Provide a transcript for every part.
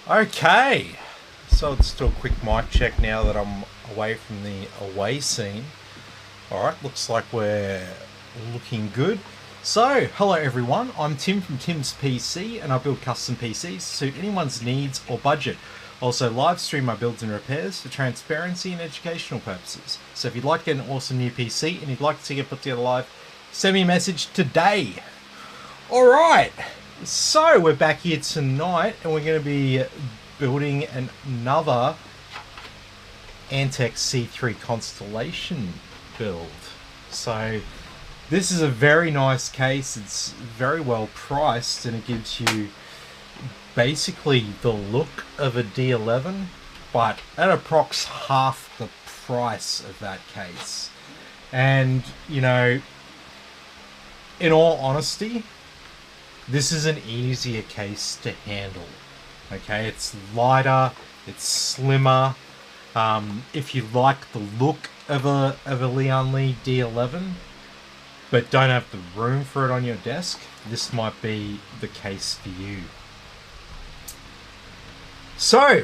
Okay, so let's do a quick mic check now that I'm away from the away scene. Alright, looks like we're looking good. So, hello everyone, I'm Tim from Tim's PC and I build custom PCs to suit anyone's needs or budget. Also live stream my builds and repairs for transparency and educational purposes. So if you'd like to get an awesome new PC and you'd like to see it put together live, send me a message today. Alright, so we're back here tonight and we're going to be building another Antec C3 Constellation build. So this is a very nice case, it's very well priced and it gives you basically the look of a D11 but at approx half the price of that case. And you know, in all honesty, this is an easier case to handle. Okay, it's lighter, it's slimmer. If you like the look of a Lian Li D11 but don't have the room for it on your desk, this might be the case for you. So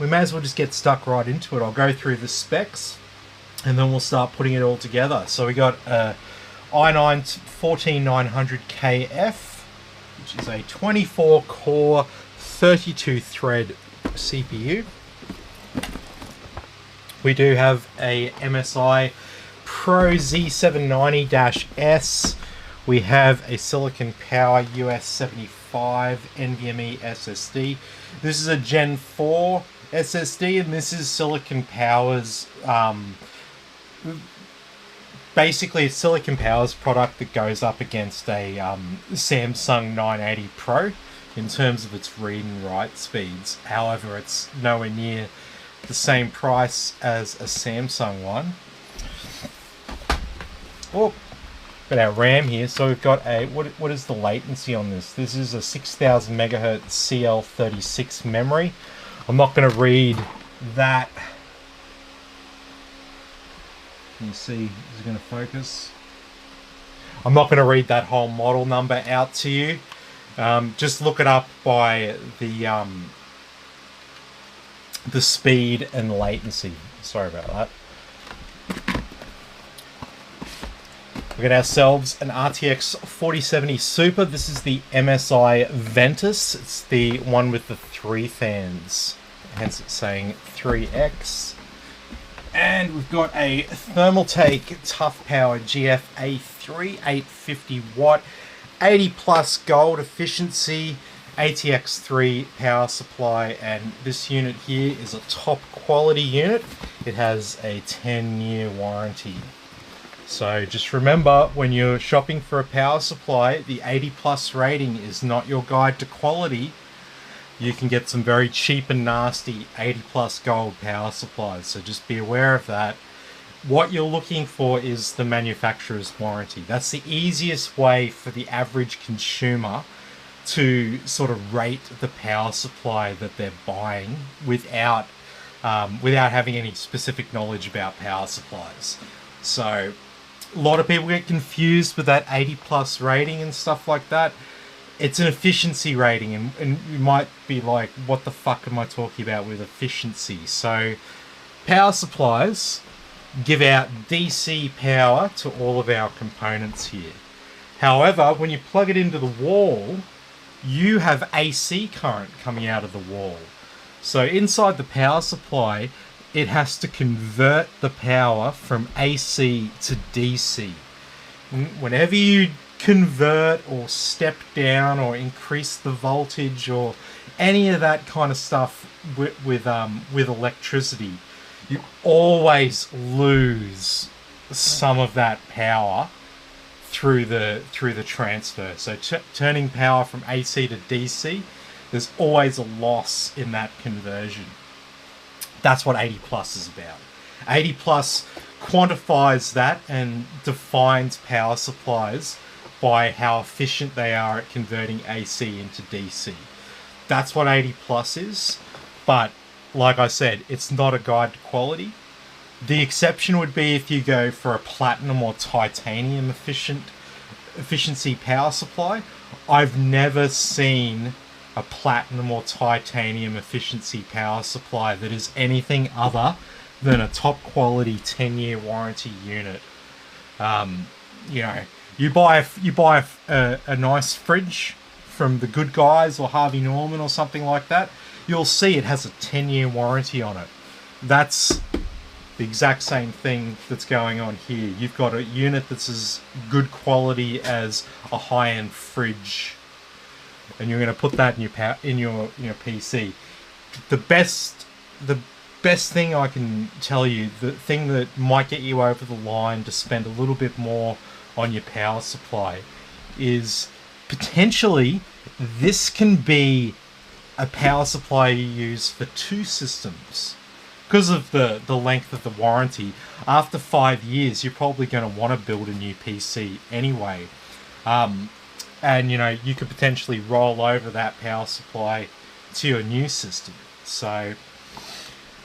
we may as well just get stuck right into it. I'll go through the specs and then we'll start putting it all together. So we got a i9 14900KF, which is a 24 core 32 thread CPU. We do have a MSI Pro Z790-S. We have a Silicon Power US 75 NVMe SSD. This is a Gen 4 SSD and this is Silicon Power's basically a Silicon Power's product that goes up against a Samsung 980 Pro in terms of its read and write speeds. However, it's nowhere near the same price as a Samsung one. Oh, got our RAM here. So we've got a, what is the latency on this? This is a 6000 megahertz CL36 memory. I'm not going to read that. Can you see, is it going to focus? I'm not going to read that whole model number out to you. Just look it up by the speed and latency. Sorry about that. We got ourselves an RTX 4070 Super. This is the MSI Ventus. It's the one with the 3 fans. Hence it's saying 3X. And we've got a Thermaltake Tough Power GF A3 850 watt 80 plus gold efficiency ATX3 power supply, and this unit here is a top quality unit. It has a 10-year warranty. So just remember, when you're shopping for a power supply, the 80 plus rating is not your guide to quality. You can get some very cheap and nasty 80 plus gold power supplies, so just be aware of that. What you're looking for is the manufacturer's warranty. That's the easiest way for the average consumer to sort of rate the power supply that they're buying without having any specific knowledge about power supplies. So a lot of people get confused with that 80 plus rating and stuff like that. It's an efficiency rating, and you might be like, what the fuck am I talking about with efficiency? So power supplies give out DC power to all of our components here. However, when you plug it into the wall, you have AC current coming out of the wall. So inside the power supply, it has to convert the power from AC to DC. Whenever you convert or step down or increase the voltage or any of that kind of stuff with electricity, you always lose some of that power through the transfer. So turning power from AC to DC, there's always a loss in that conversion. That's what 80 plus is about. 80 plus quantifies that and defines power supplies by how efficient they are at converting AC into DC. That's what 80 plus is, but like I said, it's not a guide to quality. The exception would be if you go for a platinum or titanium efficiency power supply. I've never seen a platinum or titanium efficiency power supply that is anything other than a top quality 10-year warranty unit. You know, you buy a nice fridge from the Good Guys or Harvey Norman or something like that, you'll see it has a 10-year warranty on it. That's the exact same thing that's going on here. You've got a unit that's as good quality as a high-end fridge, and you're going to put that in your PC. The best thing I can tell you, the thing that might get you over the line to spend a little bit more on your power supply, is potentially this can be a power supply you use for 2 systems. Because of the length of the warranty, after 5 years, you're probably going to want to build a new PC anyway. And, you know, you could potentially roll over that power supply to your new system. So,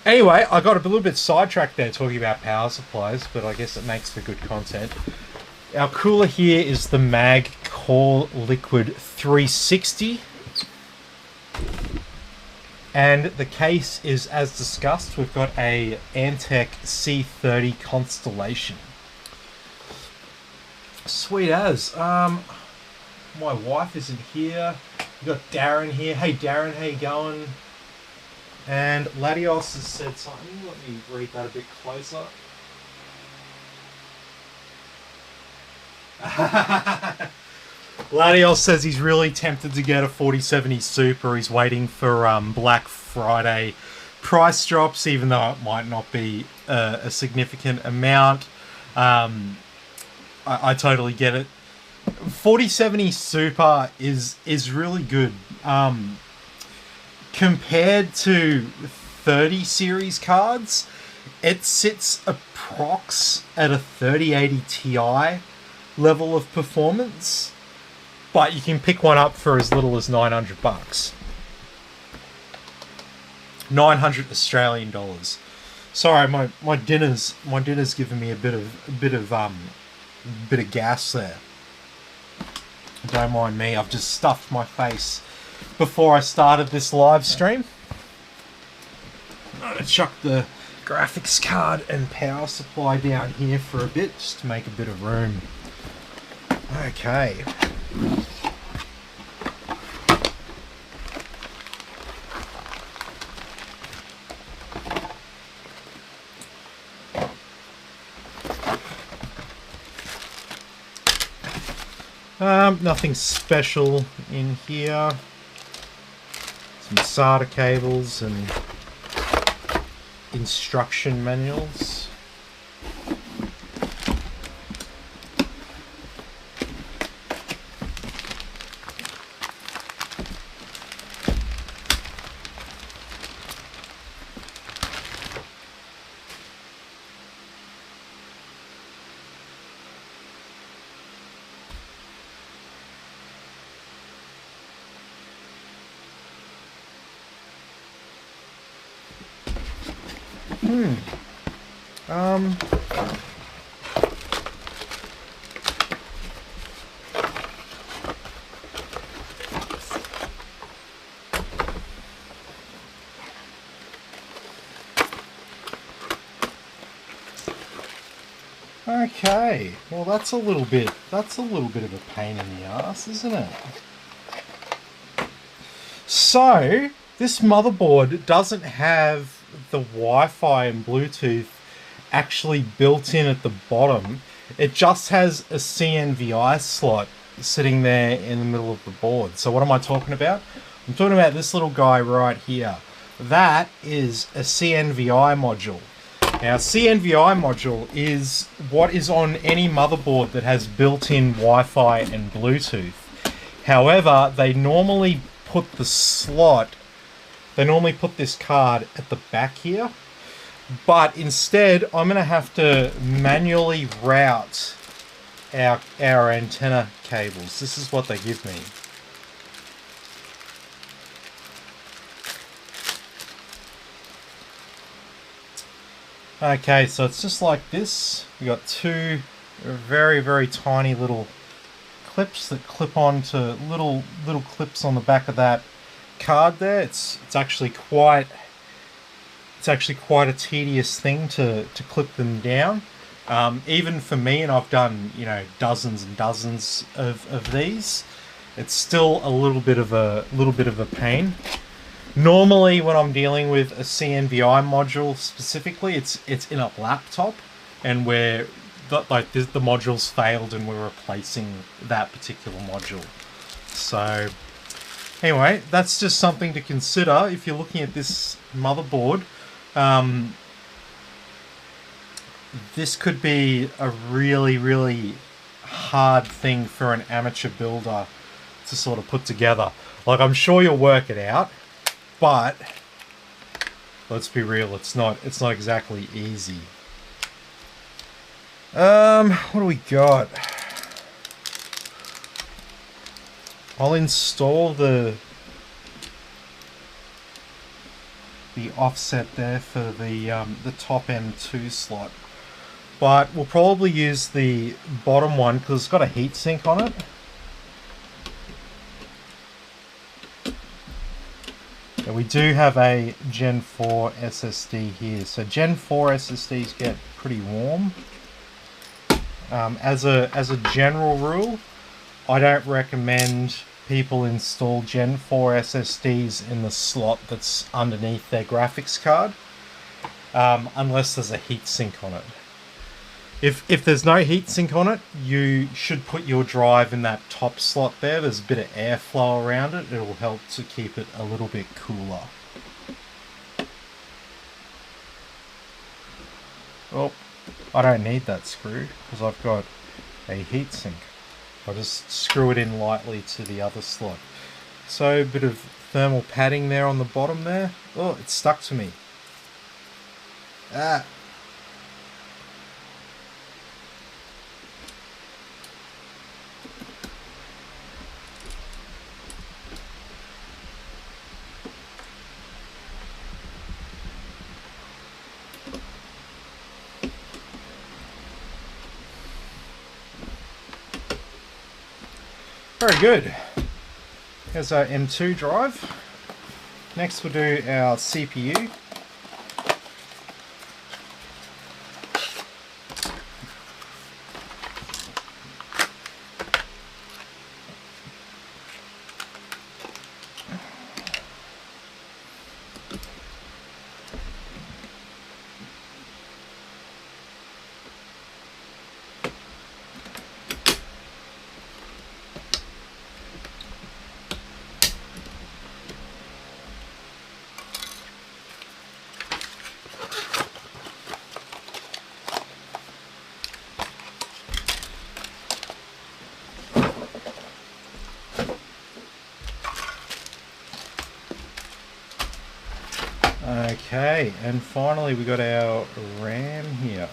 anyway, I got a little bit sidetracked there talking about power supplies, but I guess it makes for good content. Our cooler here is the Mag Core Liquid 360. And the case is, as discussed, we've got a Antec C30 Constellation. Sweet as. My wife isn't here. We've got Darren here. Hey Darren, how you going? And Latios has said something. Let me read that a bit closer. Latios says he's really tempted to get a 4070 Super. He's waiting for Black Friday price drops, even though it might not be a significant amount. I totally get it. 4070 Super is really good. Compared to 30 series cards, it sits approx at a 3080 Ti level of performance. But you can pick one up for as little as $900. 900 Australian dollars. Sorry, my dinner's giving me a bit of gas there. Don't mind me. I've just stuffed my face before I started this live stream. I'm gonna chuck the graphics card and power supply down here for a bit, just to make a bit of room. Okay. Nothing special in here. Some SATA cables and instruction manuals. Okay, well that's a little bit of a pain in the ass, isn't it? So, this motherboard doesn't have the Wi-Fi and Bluetooth actually built in at the bottom. It just has a CNVI slot sitting there in the middle of the board. So what am I talking about? I'm talking about this little guy right here. That is a CNVI module. Now, CNVI module is what is on any motherboard that has built-in Wi-Fi and Bluetooth. However, they normally put this card at the back here, but instead I'm going to have to manually route our antenna cables. This is what they give me. Okay, so it's just like this. We got two very, very tiny little clips that clip onto little clips on the back of that card there. It's actually quite a tedious thing to clip them down. Even for me, and I've done, you know, dozens and dozens of these, it's still a little bit of a pain. Normally, when I'm dealing with a CNVI module specifically, it's in a laptop, and where the module's failed, and we're replacing that particular module. So, anyway, that's just something to consider if you're looking at this motherboard. This could be a really, really hard thing for an amateur builder to sort of put together. Like, I'm sure you'll work it out, but let's be real, it's not exactly easy. What do we got? I'll install the offset there for the top M2 slot, but we'll probably use the bottom one because it's got a heatsink on it. And we do have a Gen 4 SSD here, so Gen 4 SSDs get pretty warm. As a general rule, I don't recommend people install Gen 4 SSDs in the slot that's underneath their graphics card, unless there's a heatsink on it. If there's no heatsink on it, you should put your drive in that top slot there. There's a bit of airflow around it. It'll help to keep it a little bit cooler. Oh, I don't need that screw because I've got a heatsink. I'll just screw it in lightly to the other slot. So a bit of thermal padding there on the bottom there. Oh, it's stuck to me. Ah. Very good. Here's our M2 drive. Next we'll do our CPU. Okay, and finally we got our RAM here.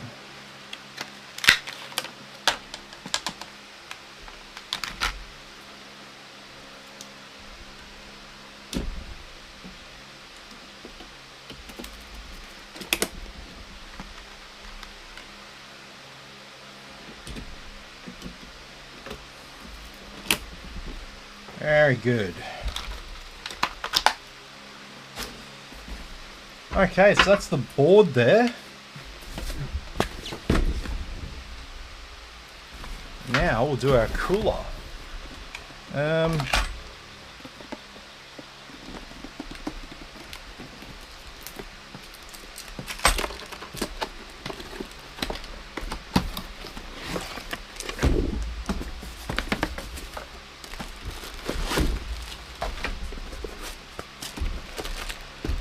Very good. Okay, so that's the board there. Now we'll do our cooler.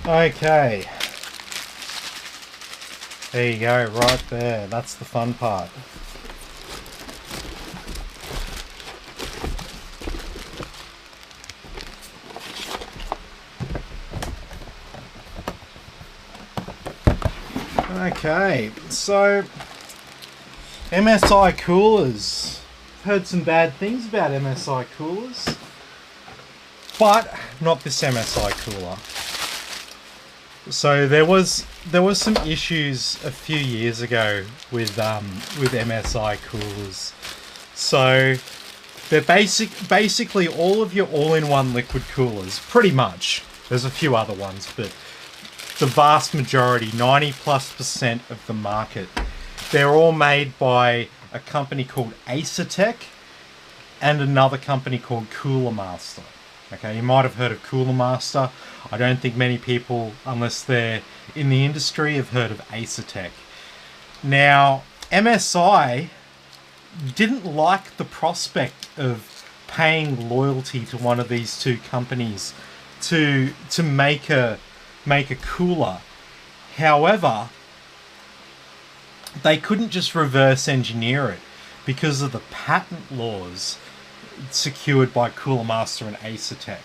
Okay. There you go, right there. That's the fun part. Okay, so MSI coolers. I've heard some bad things about MSI coolers, but not this MSI cooler. So there was some issues a few years ago with MSI coolers. So They're basically all of your all-in-one liquid coolers, pretty much. There's a few other ones, but the vast majority, 90+% of the market, they're all made by a company called Antec and another company called Cooler Master. Okay, you might have heard of Cooler Master. I don't think many people, unless they're in the industry, have heard of Antec. Now, MSI didn't like the prospect of paying loyalty to one of these two companies to make a cooler. However, they couldn't just reverse engineer it because of the patent laws secured by Cooler Master and Antec.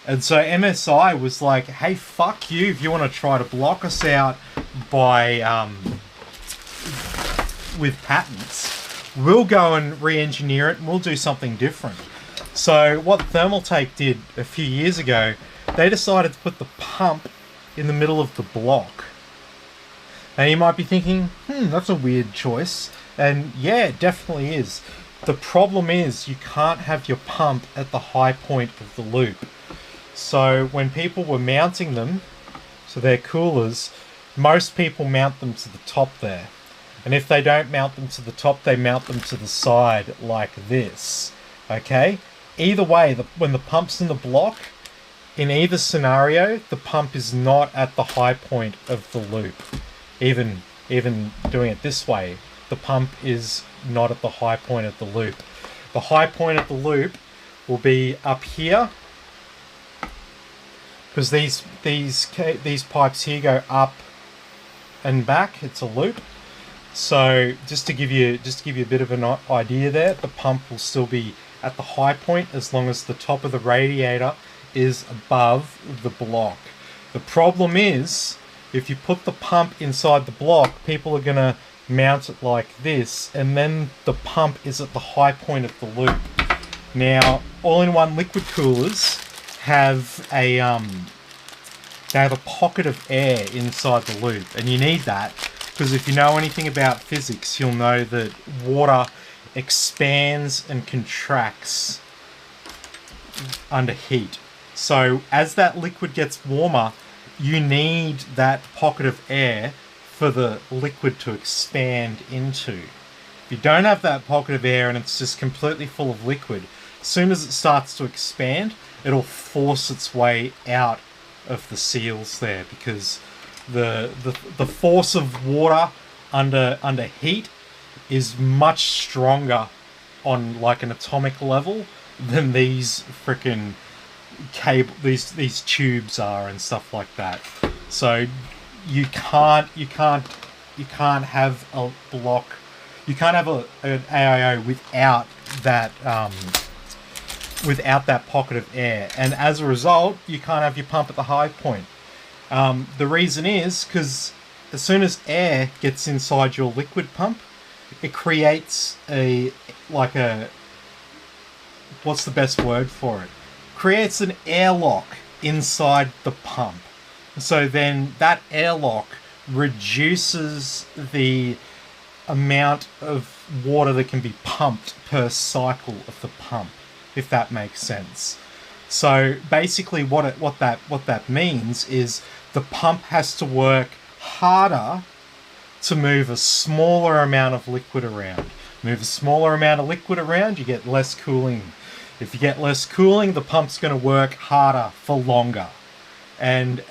And so MSI was like, hey, fuck you, if you want to try to block us out by with patents, we'll go and re-engineer it and we'll do something different. So what Thermaltake did a few years ago, they decided to put the pump in the middle of the block. And you might be thinking, that's a weird choice. And yeah, it definitely is. The problem is you can't have your pump at the high point of the loop. So when people were mounting them, so they're coolers, most people mount them to the top there. And if they don't mount them to the top, they mount them to the side like this. Okay? Either way, when the pump's in the block, in either scenario, the pump is not at the high point of the loop. Even doing it this way, the pump is not at the high point of the loop. The high point of the loop will be up here, because these pipes here go up and back. It's a loop. So just to give you a bit of an idea there, the pump will still be at the high point as long as the top of the radiator is above the block. The problem is, if you put the pump inside the block, people are going to mount it like this, and then the pump is at the high point of the loop. Now, all-in-one liquid coolers have a pocket of air inside the loop, and you need that because if you know anything about physics, you'll know that water expands and contracts under heat. So as that liquid gets warmer, you need that pocket of air for the liquid to expand into. If you don't have that pocket of air and it's just completely full of liquid, as soon as it starts to expand, it'll force its way out of the seals there, because the force of water under heat is much stronger on like an atomic level than these freaking these tubes are and stuff like that. So you can't have a block, you can't have an AIO without that pocket of air, and as a result you can't have your pump at the high point. The reason is because as soon as air gets inside your liquid pump, it creates what's the best word for it? Creates an airlock inside the pump. So then that airlock reduces the amount of water that can be pumped per cycle of the pump, if that makes sense. So basically what that means is the pump has to work harder to move a smaller amount of liquid around. Move a smaller amount of liquid around, you get less cooling. If you get less cooling, the pump's going to work harder for longer. And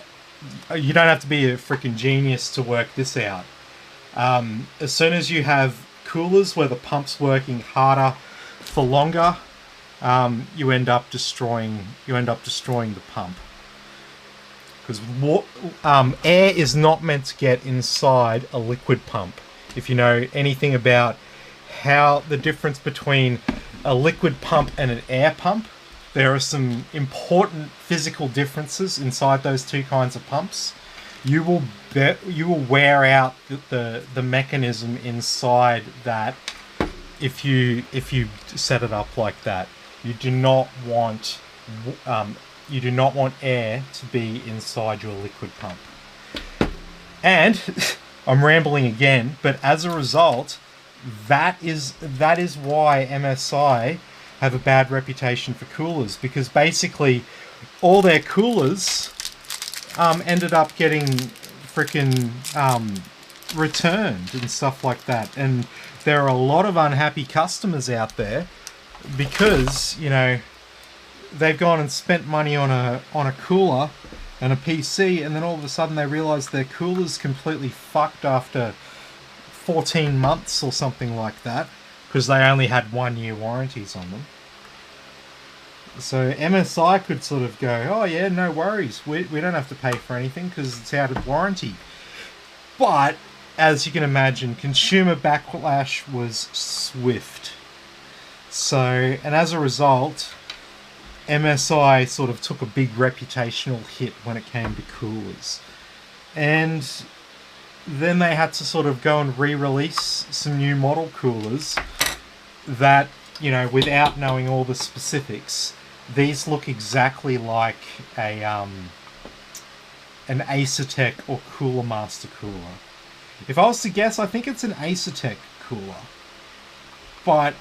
you don't have to be a freaking genius to work this out. As soon as you have coolers where the pump's working harder for longer, you end up destroying the pump. Because air is not meant to get inside a liquid pump. If you know anything about how the difference between a liquid pump and an air pump, there are some important physical differences inside those two kinds of pumps. You will wear out the mechanism inside that if you set it up like that. You do not want air to be inside your liquid pump. And I'm rambling again, but as a result, that is why MSI have a bad reputation for coolers, because basically all their coolers ended up getting freaking returned and stuff like that. And there are a lot of unhappy customers out there because, you know, they've gone and spent money on a cooler and a PC, and then all of a sudden they realize their cooler's completely fucked after 14 months or something like that, because they only had 1-year warranties on them. So MSI could sort of go, oh yeah, no worries, we don't have to pay for anything because it's out of warranty. But as you can imagine, consumer backlash was swift. So, and as a result, MSI sort of took a big reputational hit when it came to coolers. And then they had to sort of go and re-release some new model coolers that, you know, without knowing all the specifics, these look exactly like a an Antec or Cooler Master cooler. If I was to guess, I think it's an Antec cooler. But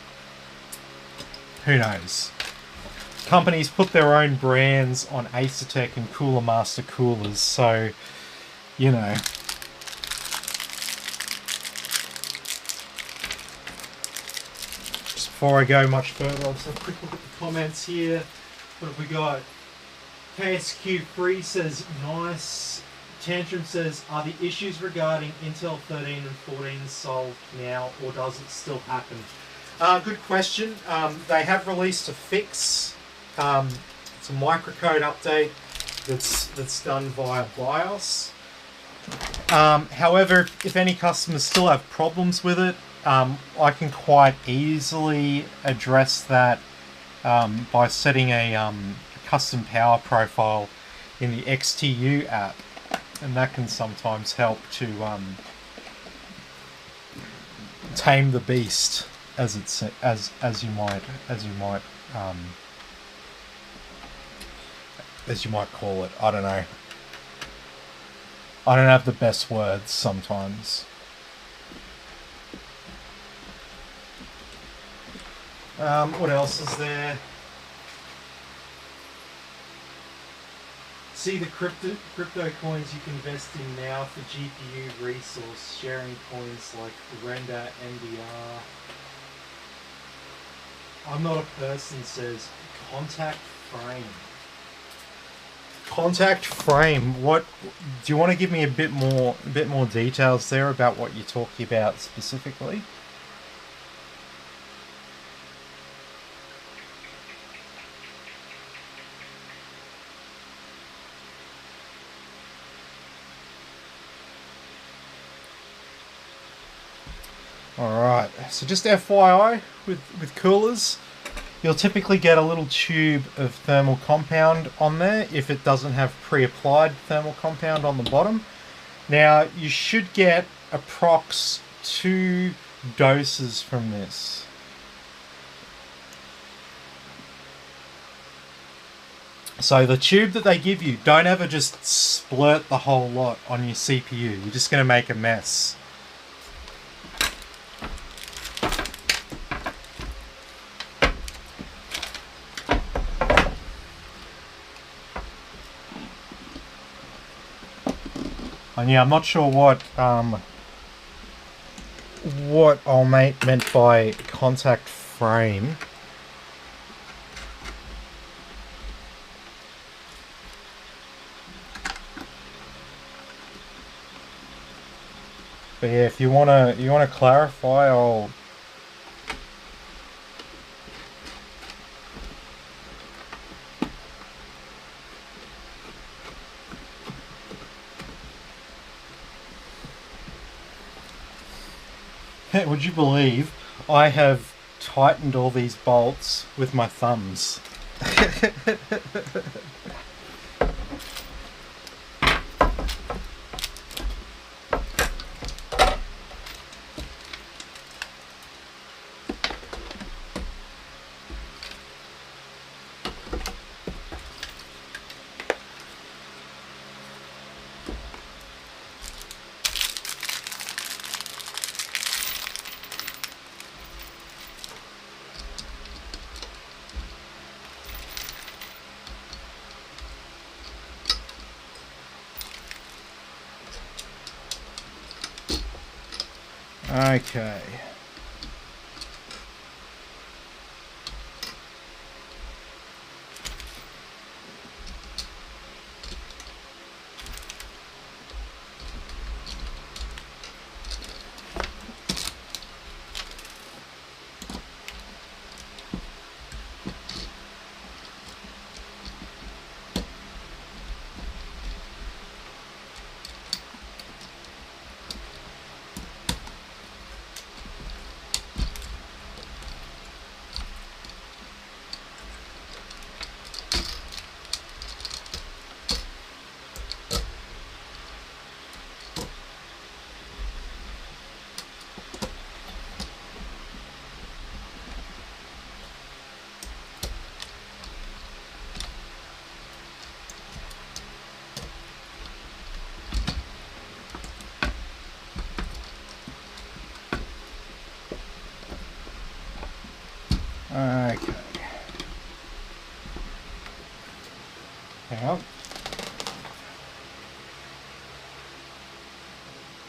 who knows? Companies put their own brands on Antec and Cooler Master coolers, so, you know. Just before I go much further, I'll just have a quick look at the comments here. What have we got? KSQ3 says, nice. Tantrum says, are the issues regarding Intel 13 and 14 solved now, or does it still happen? Good question. They have released a fix. It's a microcode update that's done via BIOS. However, if any customers still have problems with it, I can quite easily address that by setting a custom power profile in the XTU app, and that can sometimes help to tame the beast, as you might call it. I don't know. I don't have the best words sometimes. What else is there? See the crypto coins you can invest in now for GPU resource sharing coins like Render, NDR. I'm not a person, says Contact Frame. Contact Frame. What do you want to give me a bit more details there about what you're talking about specifically? Alright, so just FYI with coolers, you'll typically get a little tube of thermal compound on there if it doesn't have pre-applied thermal compound on the bottom. Now, you should get approx 2 doses from this. So the tube that they give you, don't ever just splurt the whole lot on your CPU. You're just going to make a mess. And yeah, I'm not sure what old mate meant by contact frame. But yeah, if you wanna clarify, I'll. Would you believe I have tightened all these bolts with my thumbs? Okay. Okay. Hang on.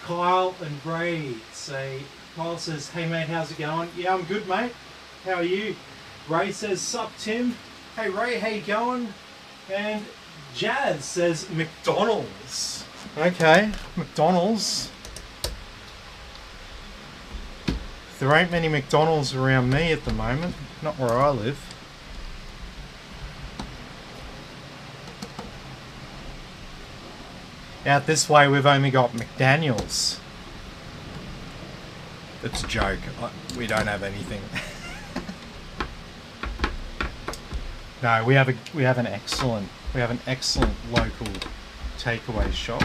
Kyle and Ray say, Kyle says, hey mate, how's it going? Yeah, I'm good, mate. How are you? Ray says, sup Tim? Hey Ray, how you going? And Jazz says, McDonald's. Okay, McDonald's. There ain't many McDonald's around me at the moment, not where I live. Out this way we've only got McDaniel's. It's a joke, we don't have anything. No, we have an excellent local takeaway shop.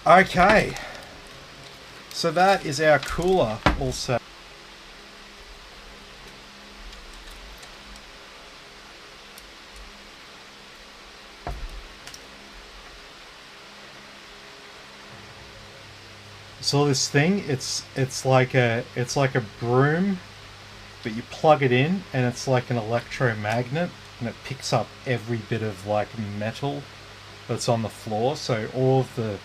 Okay, so that is our cooler also. So this thing, it's like a broom, but you plug it in and it's like an electromagnet and it picks up every bit of like metal that's on the floor. So all of the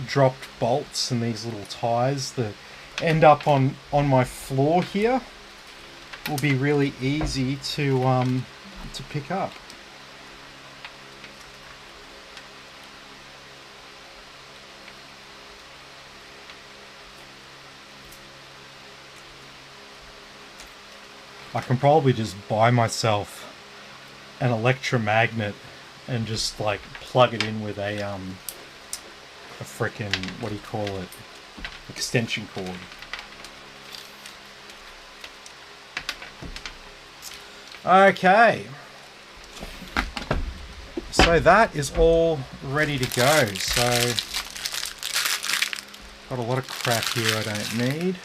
dropped bolts and these little ties that end up on my floor here will be really easy to pick up. I can probably just buy myself an electromagnet and just like plug it in with a frickin', what do you call it, extension cord. Okay, so that is all ready to go. So got a lot of crap here I don't need.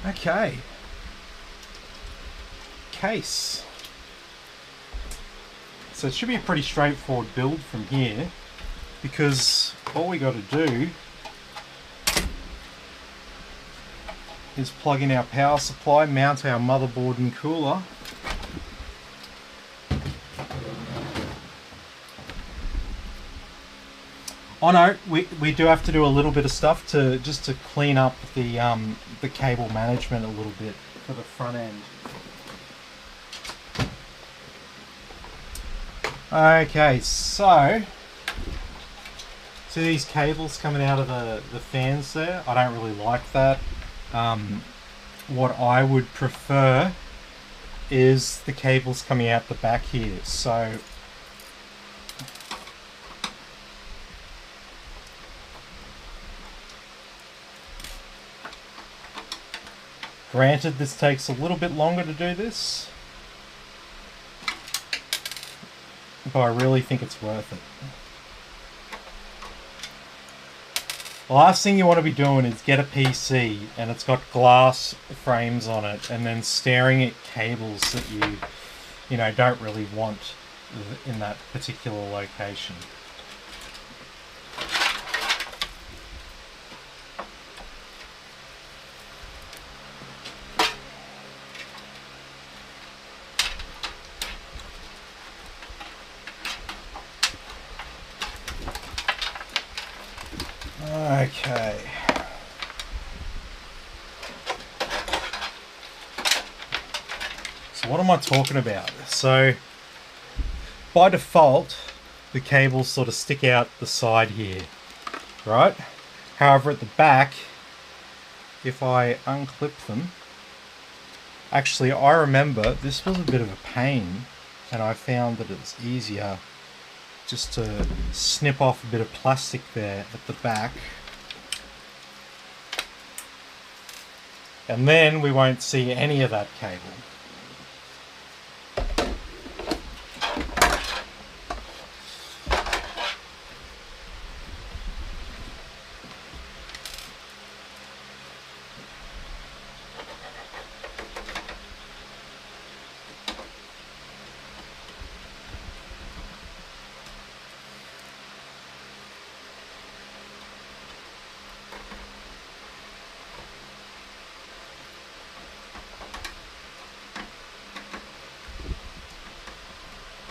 Okay, case. So it should be a pretty straightforward build from here, because all we got to do is plug in our power supply, mount our motherboard and cooler, oh no, we do have to do a little bit of stuff to just to clean up the cable management a little bit for the front end. Okay, so see these cables coming out of the fans there? I don't really like that. What I would prefer is the cables coming out the back here. So granted, this takes a little bit longer to do this, but I really think it's worth it. The last thing you want to be doing is get a PC and it's got glass frames on it and then staring at cables that you know don't really want in that particular location. what am I talking about? So by default, the cables sort of stick out the side here, right? However, at the back, if I unclip them, actually I remember this was a bit of a pain, and I found that it's easier just to snip off a bit of plastic there at the back. And then we won't see any of that cable.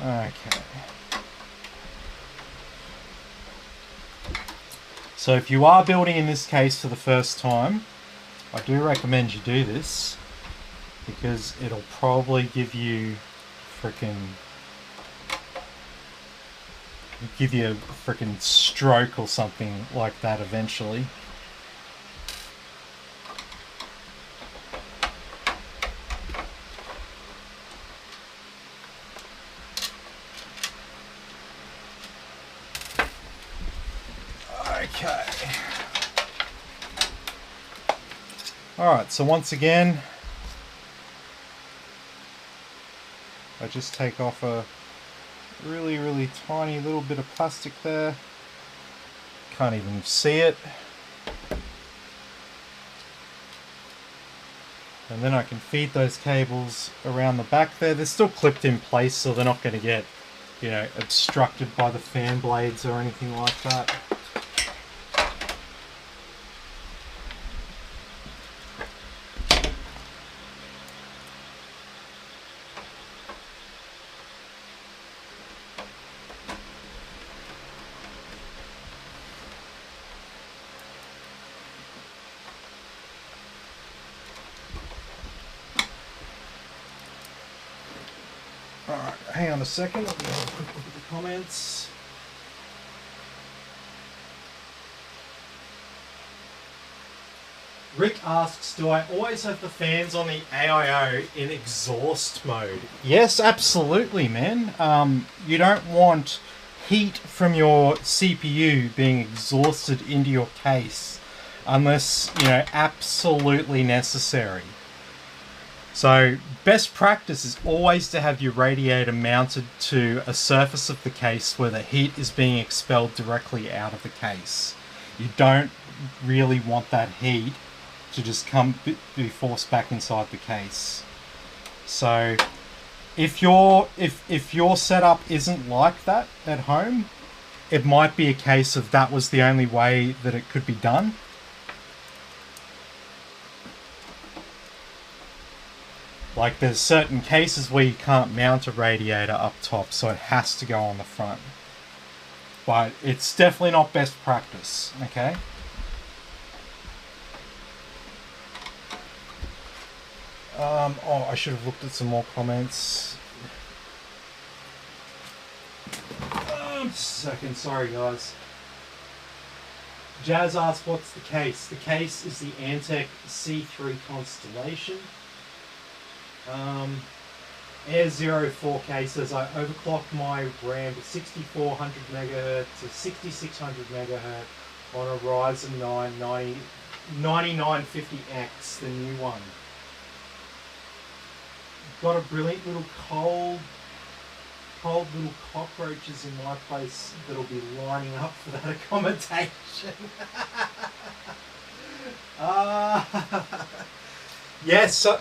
Okay. So if you are building in this case for the first time, I do recommend you do this, because it'll probably give you a freaking stroke or something like that eventually. Okay. Alright, so once again, I just take off a really tiny little bit of plastic there. Can't even see it. And then I can feed those cables around the back there. They're still clipped in place, so they're not going to get, you know, obstructed by the fan blades or anything like that. Alright, hang on a second, let me have a quick look at the comments. Rick asks, do I always have the fans on the AIO in exhaust mode? Yes, absolutely, man. You don't want heat from your CPU being exhausted into your case unless, you know, absolutely necessary. So best practice is always to have your radiator mounted to a surface of the case where the heat is being expelled directly out of the case. You don't really want that heat to just be forced back inside the case. So if your setup isn't like that at home, it might be a case of that was the only way that it could be done. Like, there's certain cases where you can't mount a radiator up top, so it has to go on the front. But it's definitely not best practice, okay? Oh, I should have looked at some more comments. Just a second, sorry guys. Jazz asked, what's the case? The case is the Antec C3 Constellation. Air04K says I overclocked my RAM to 6400 MHz to 6600 MHz on a Ryzen 9 9950X, the new one. Got a brilliant little cold little cockroaches in my place that'll be lining up for that accommodation. Yes, so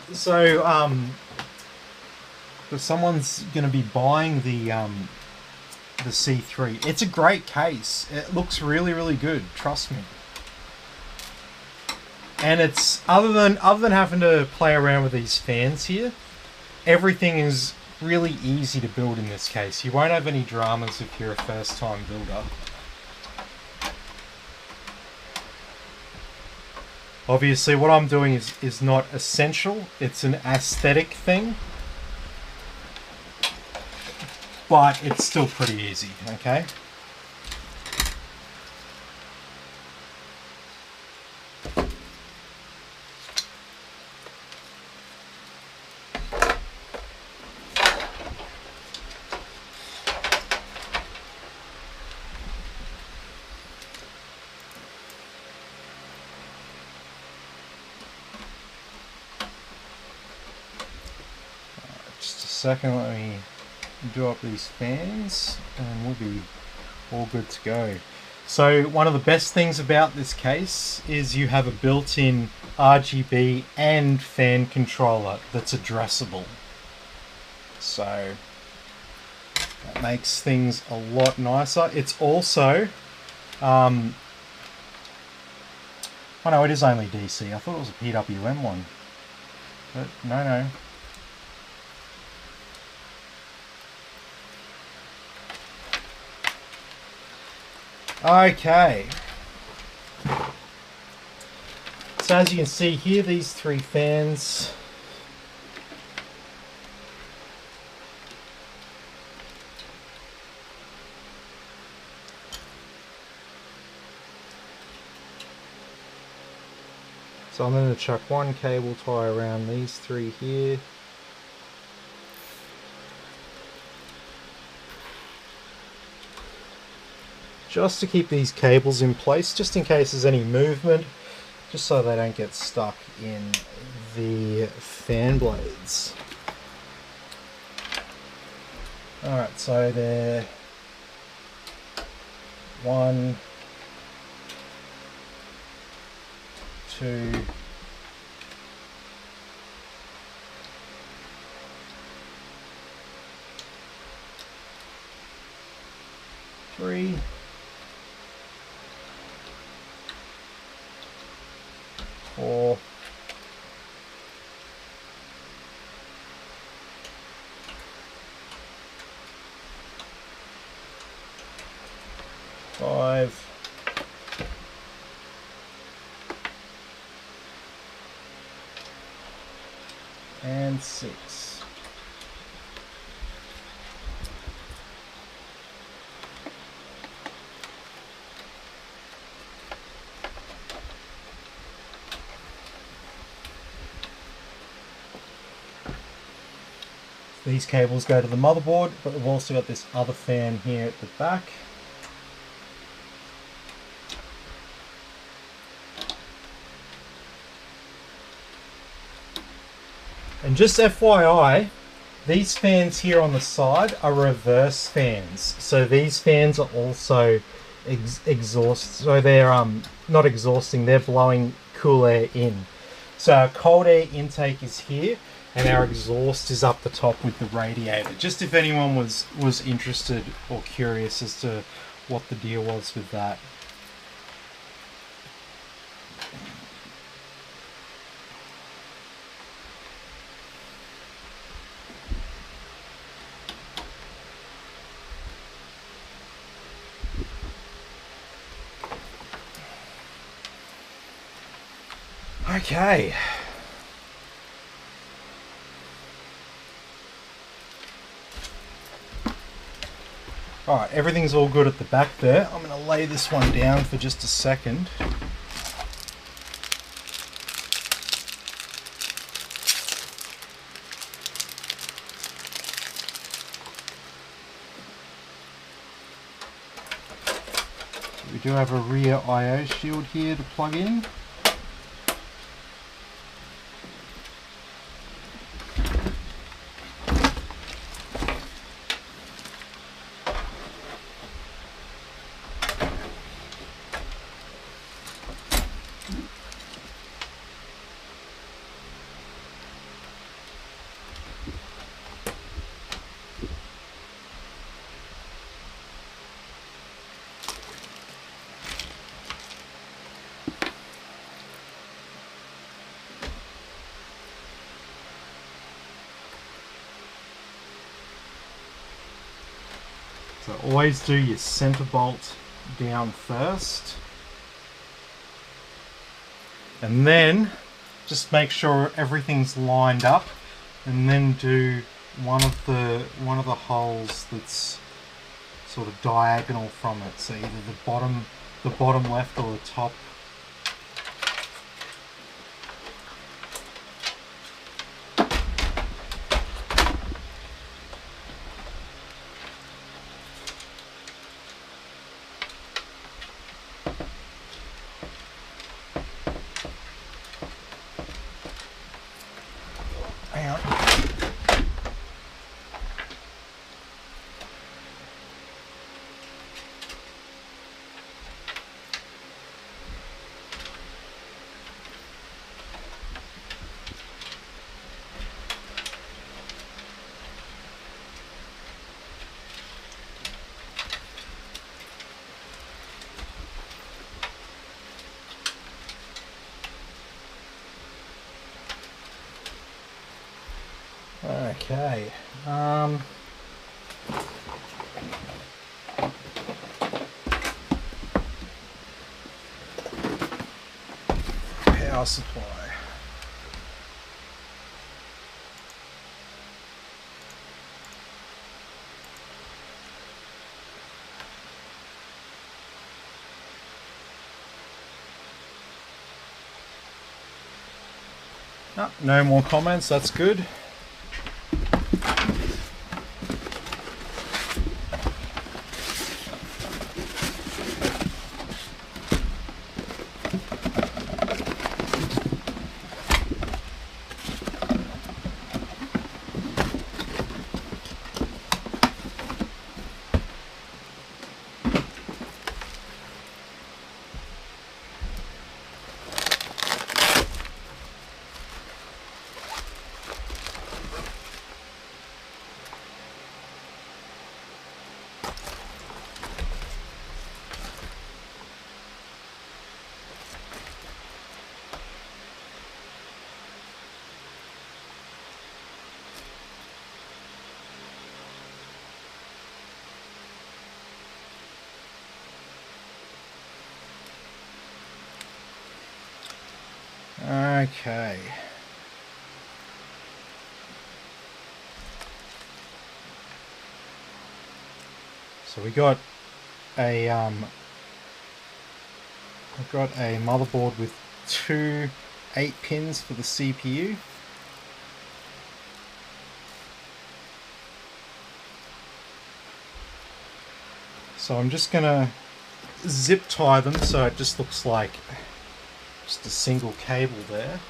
someone's going to be buying the C3. It's a great case. It looks really good. Trust me. And it's other than having to play around with these fans here, everything is really easy to build in this case. You won't have any dramas if you're a first-time builder. Obviously, what I'm doing is not essential. It's an aesthetic thing. but it's still pretty easy, okay? Just a second, let me do up these fans and we'll be all good to go. So one of the best things about this case is you have a built-in RGB and fan controller that's addressable. So that makes things a lot nicer. It's also, oh no, it is only DC. I thought it was a PWM one, but no. Okay, so as you can see here, these three fans so I'm going to chuck one cable tie around these three here. Just to keep these cables in place, just in case there's any movement, just so they don't get stuck in the fan blades. Alright, so they're 1, 2, 3, 4, 5, and 6. These cables go to the motherboard, but we've also got this other fan here at the back. And just FYI, these fans here on the side are reverse fans. So these fans are also exhaust. So they're not exhausting, they're blowing cool air in. So our cold air intake is here, and our exhaust is up the top with the radiator. Just if anyone was interested or curious as to what the deal was with that. Okay. Alright, everything's all good at the back there. I'm going to lay this one down for just a second. We do have a rear I/O shield here to plug in. So always do your center bolt down first, and then just make sure everything's lined up, and then do one of the holes that's sort of diagonal from it, so either the bottom left or the top. Hang on. Okay. Power supply. Oh, no more comments, that's good. Okay. So we got a we've got a motherboard with two 8 pins for the CPU. So I'm just gonna zip tie them so it just looks like just a single cable there.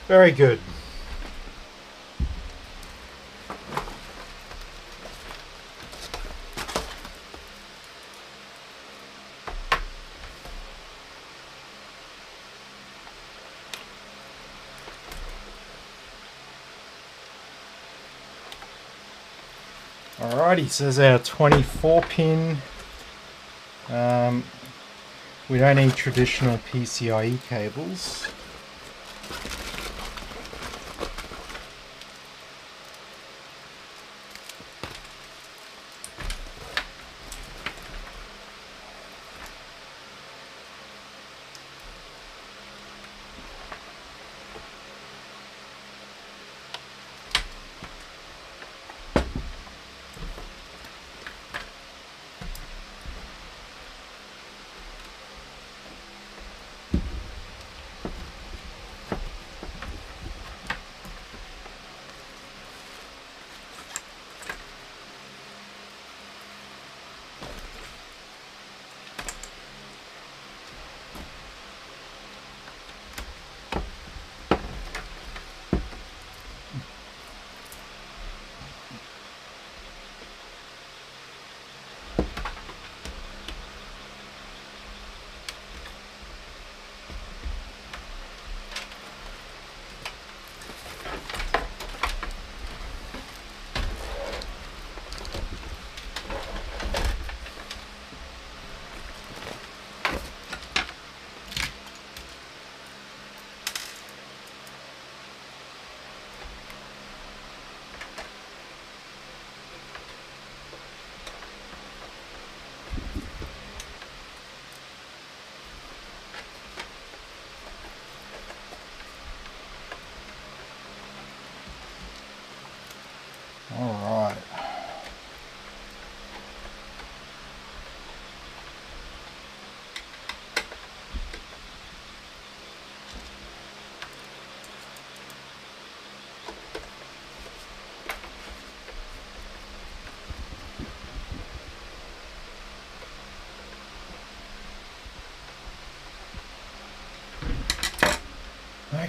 Very good. Alrighty, so there's our 24 pin. We don't need traditional PCIe cables.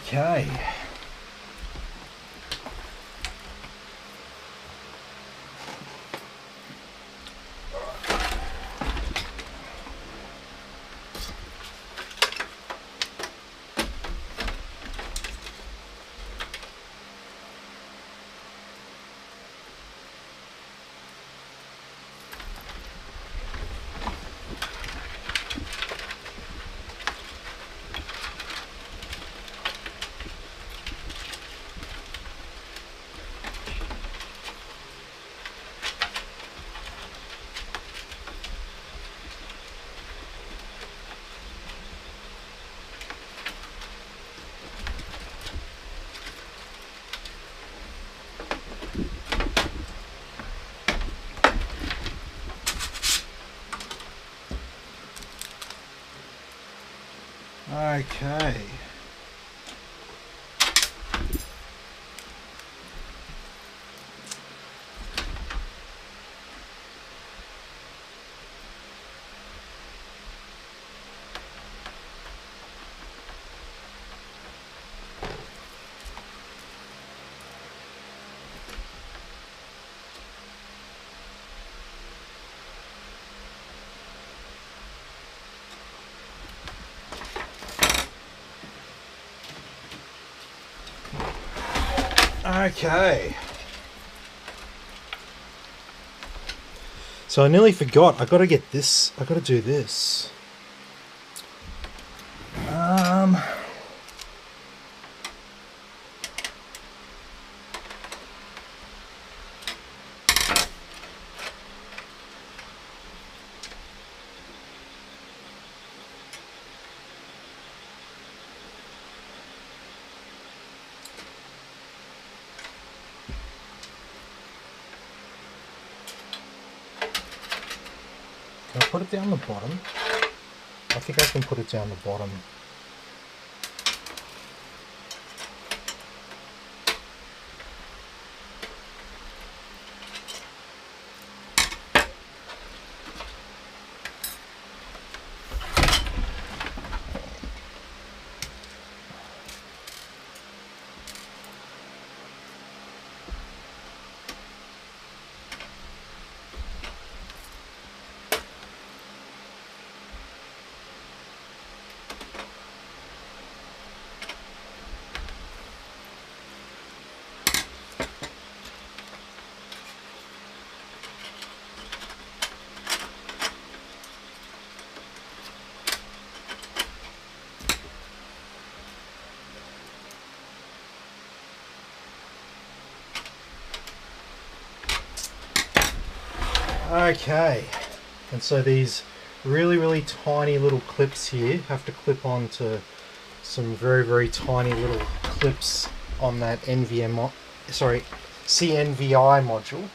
Okay. Okay. Okay. So I nearly forgot. I got to get this. I got to do this. Can I put it down the bottom? I think I can put it down the bottom. Okay, and so these really tiny little clips here have to clip onto some very tiny little clips on that CNVI module.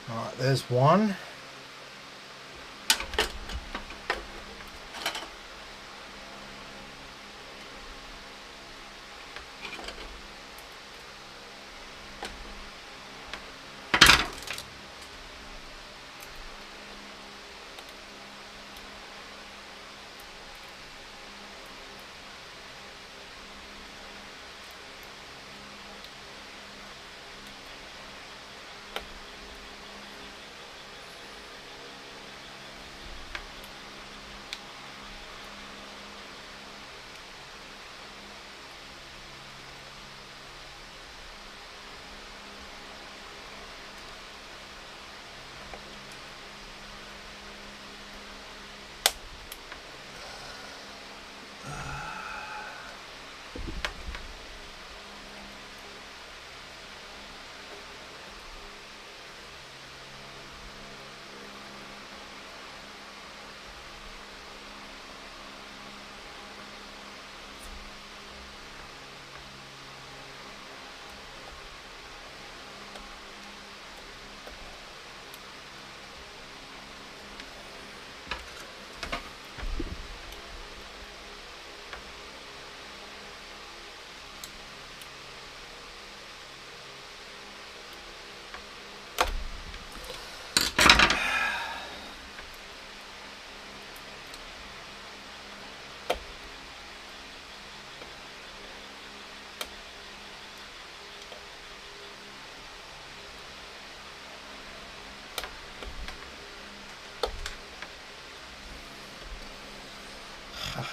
Alright, there's one.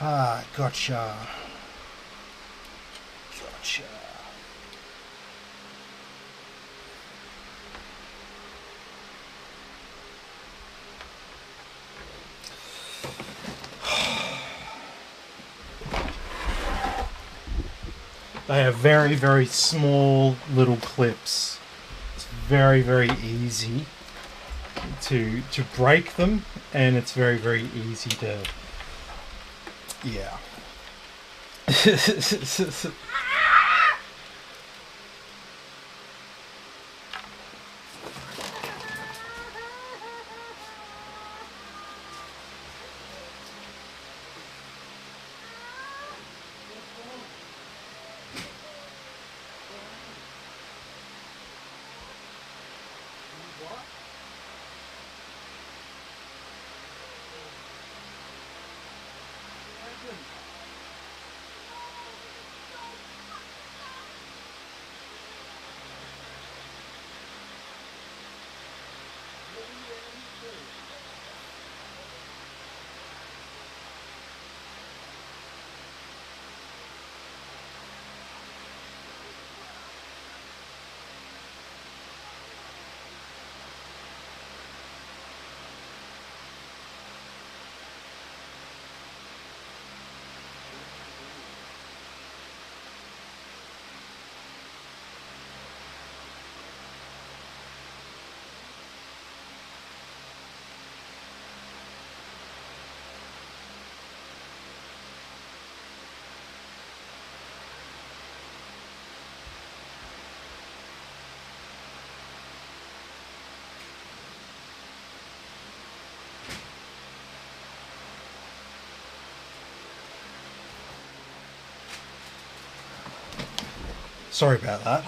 Ah, gotcha. Gotcha. They have very, very small little clips. It's very, very easy to break them, and it's very, very easy to, yeah. Sorry about that.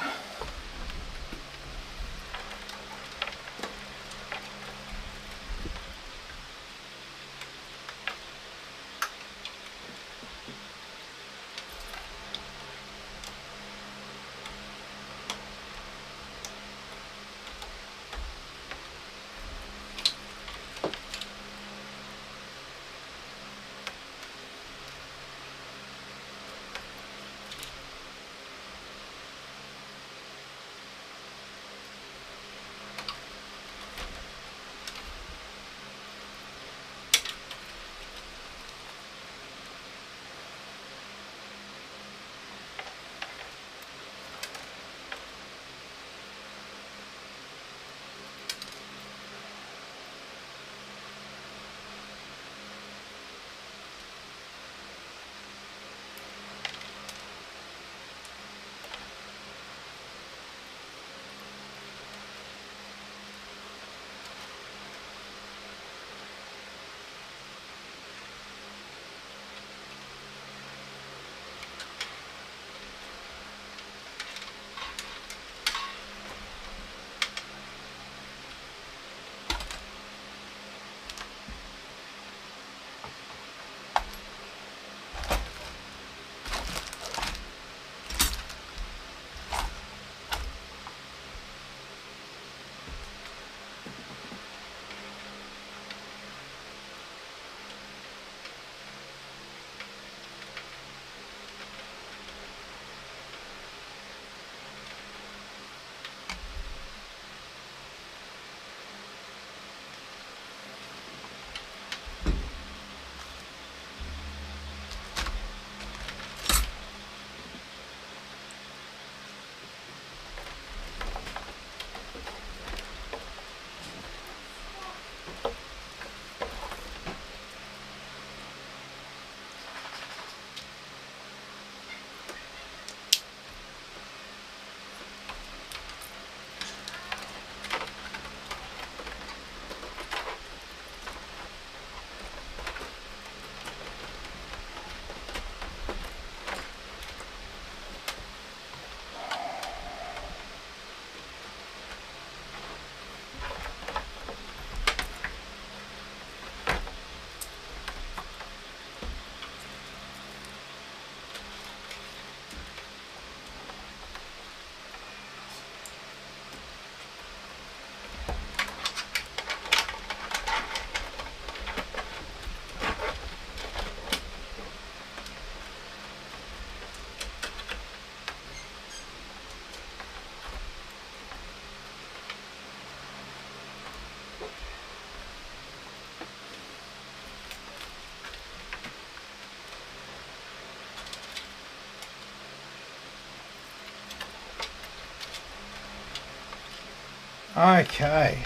Okay.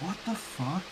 What the fuck?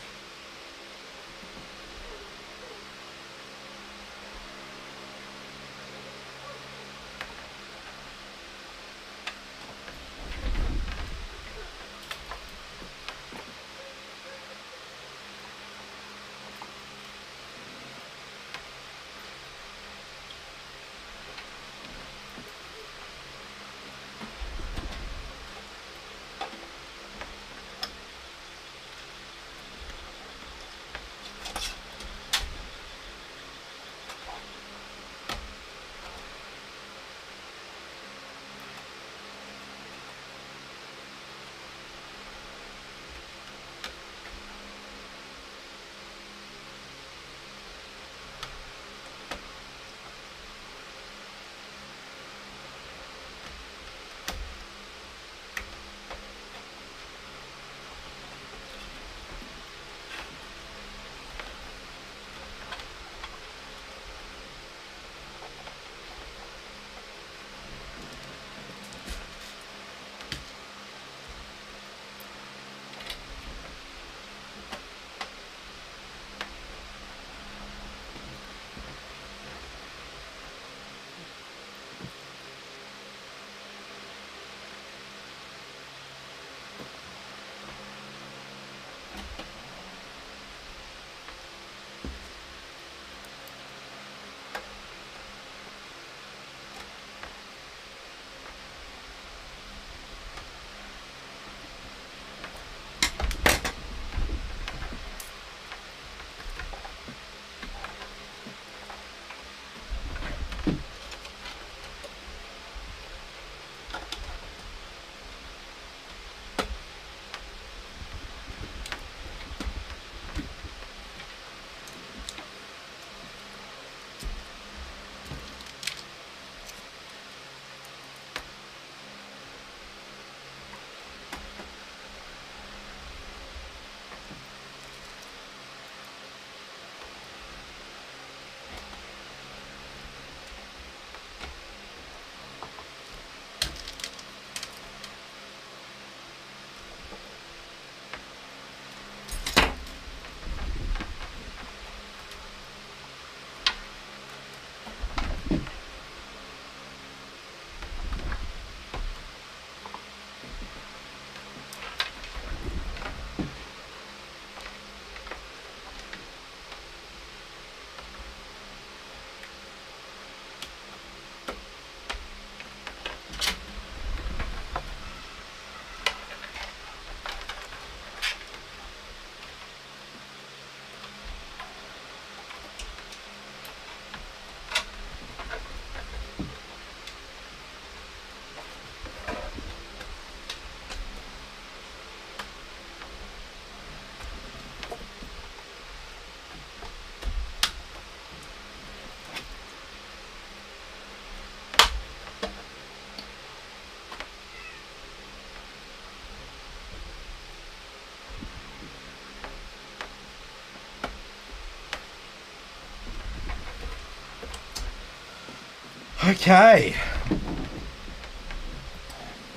Okay.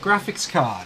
Graphics card.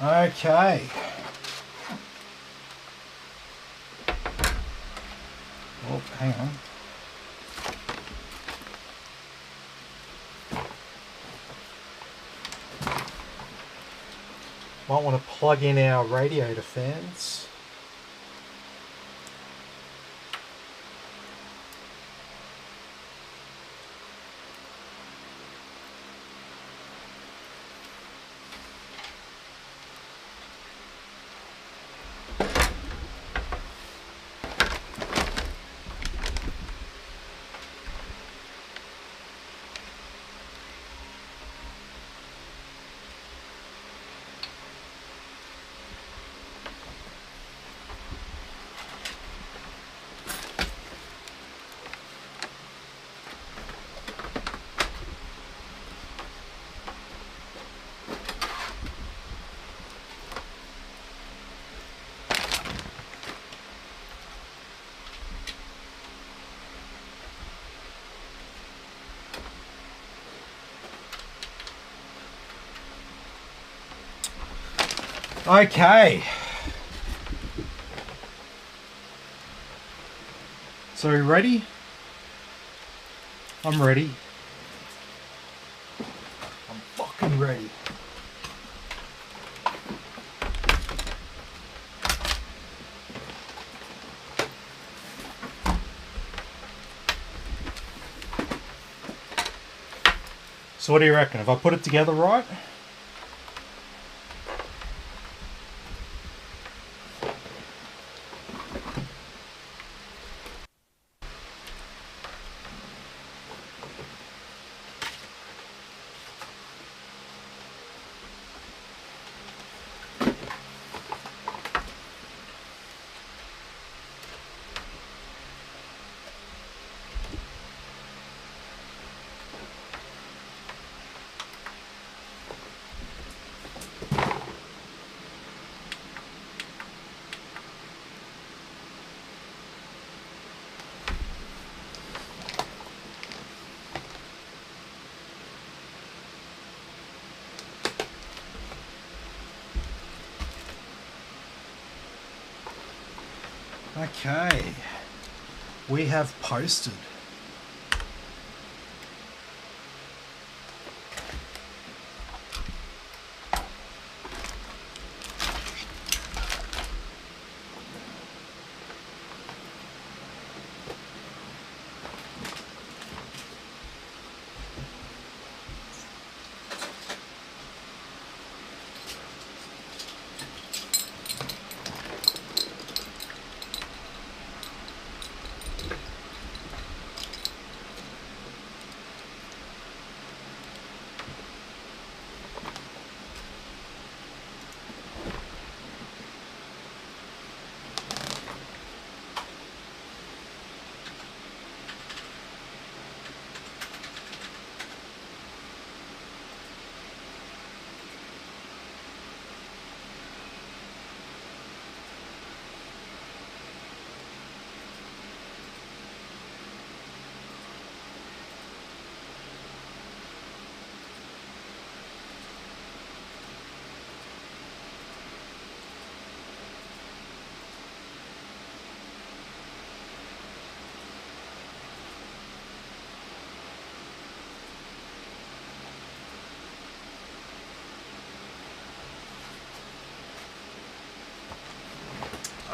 Okay. Oh, hang on. Might want to plug in our radiator fans. Okay. So you ready? I'm ready. I'm fucking ready. So what do you reckon? Have I put it together right? Okay, we have posted.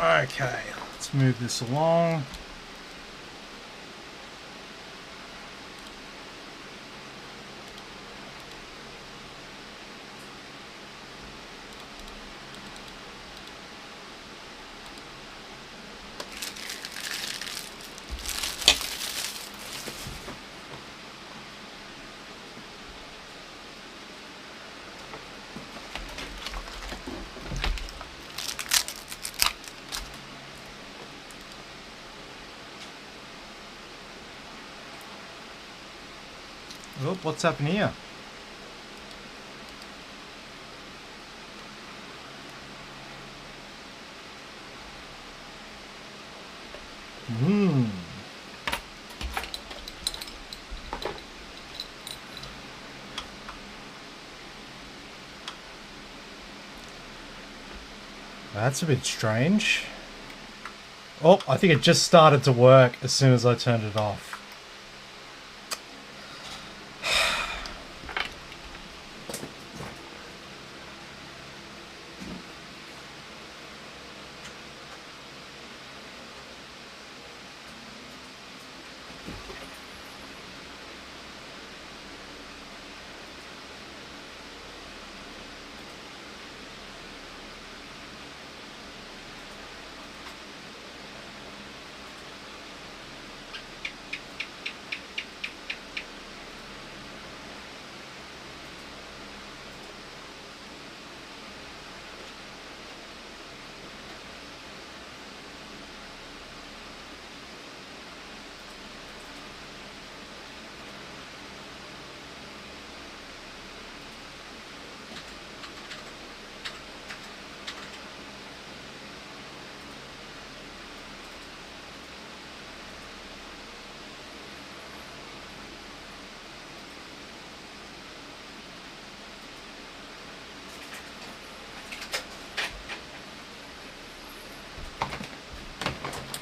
Okay, let's move this along. Oh, what's happened here? That's a bit strange. Oh, I think it just started to work as soon as I turned it off.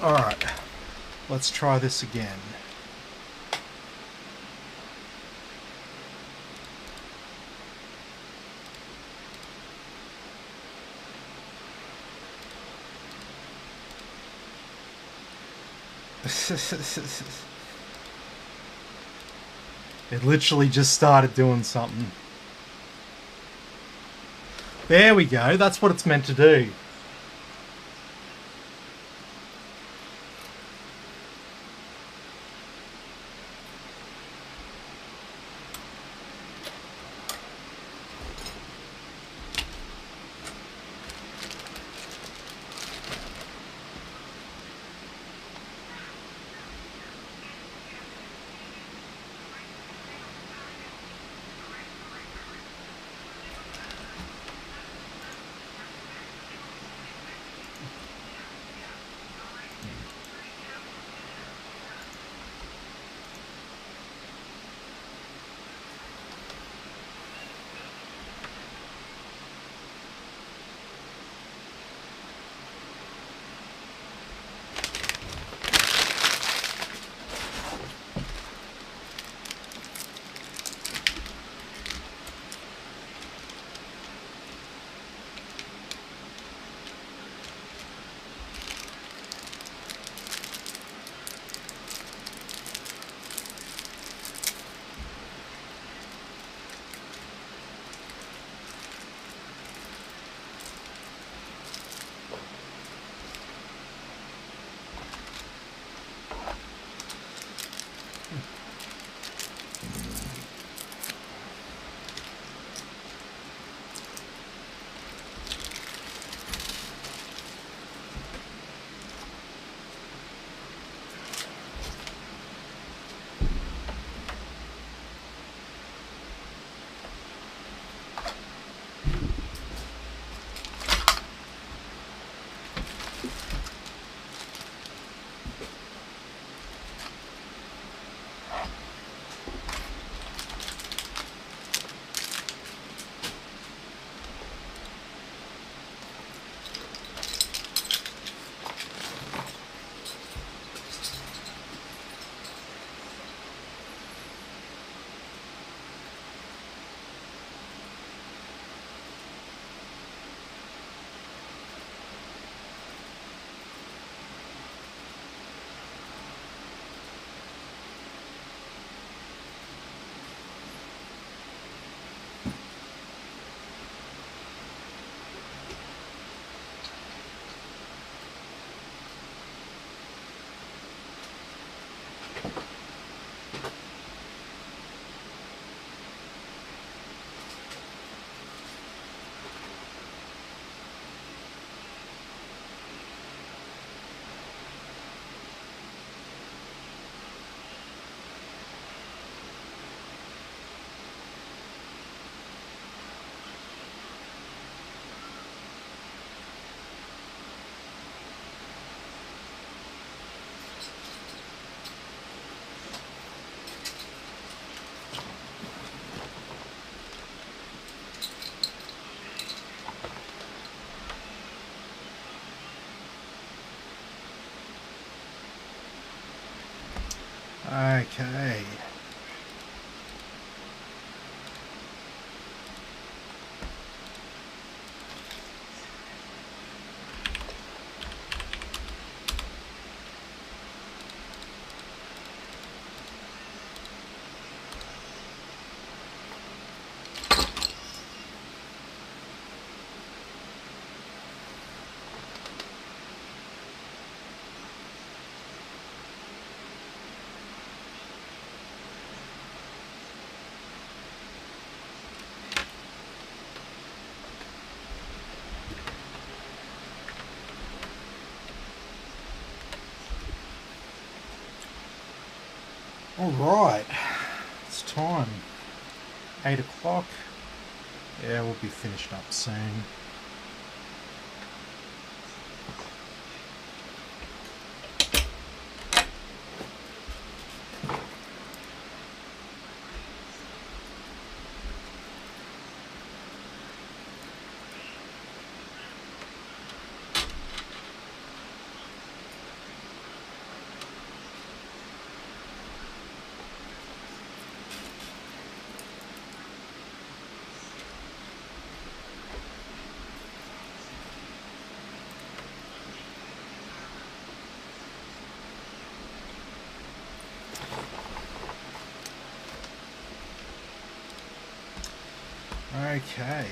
Alright, let's try this again. It literally just started doing something. There we go, that's what it's meant to do. Okay. Alright, it's time. 8 o'clock. Yeah, we'll be finished up soon. Okay.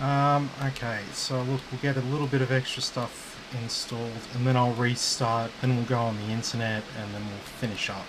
Okay, so look, we'll get a little bit of extra stuff installed, and then I'll restart, then we'll go on the internet, and then we'll finish up.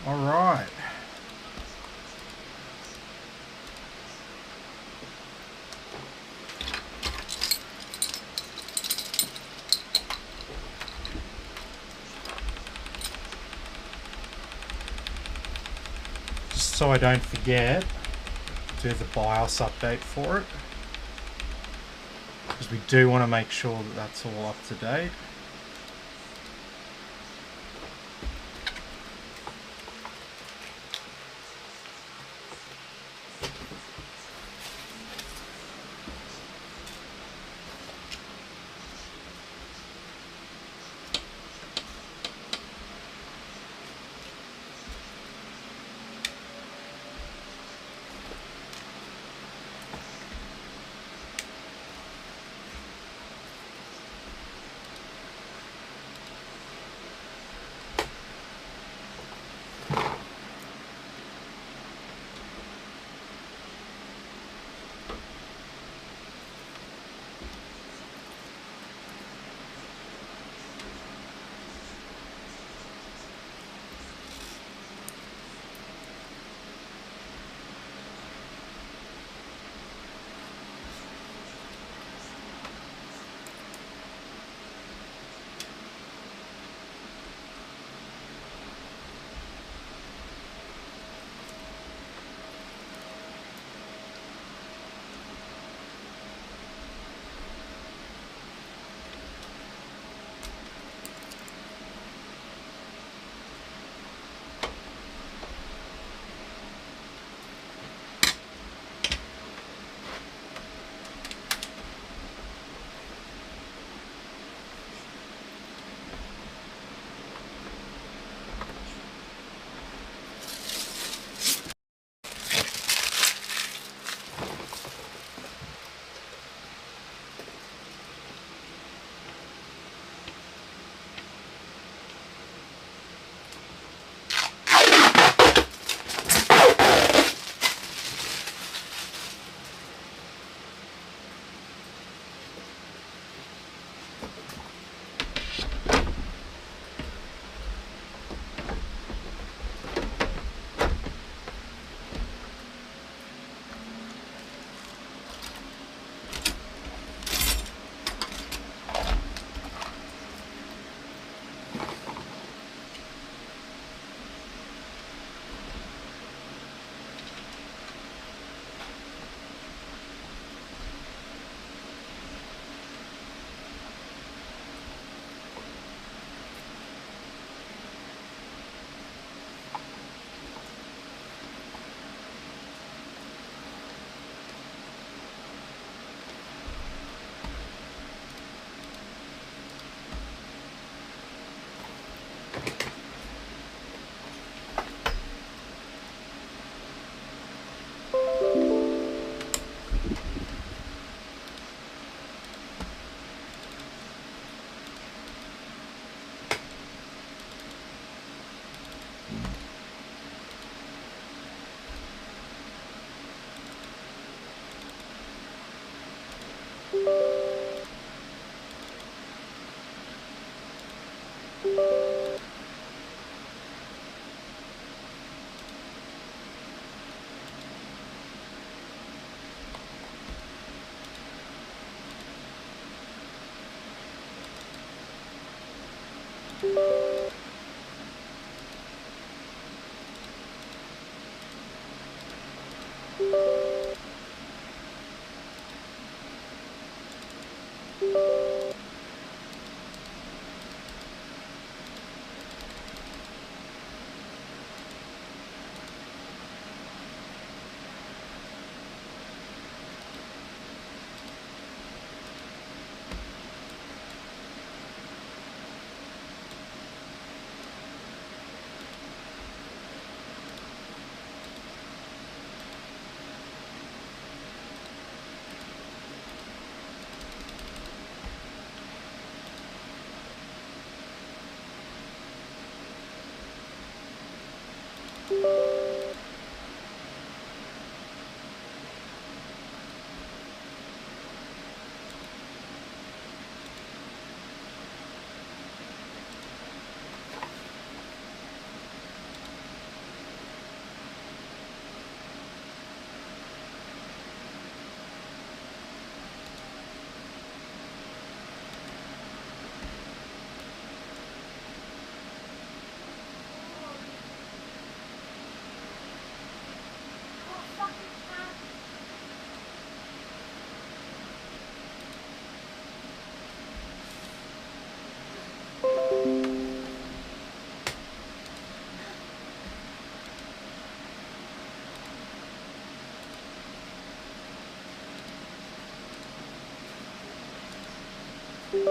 All right. Just so I don't forget, do the BIOS update for it, because we do want to make sure that that's all up to date. Alright,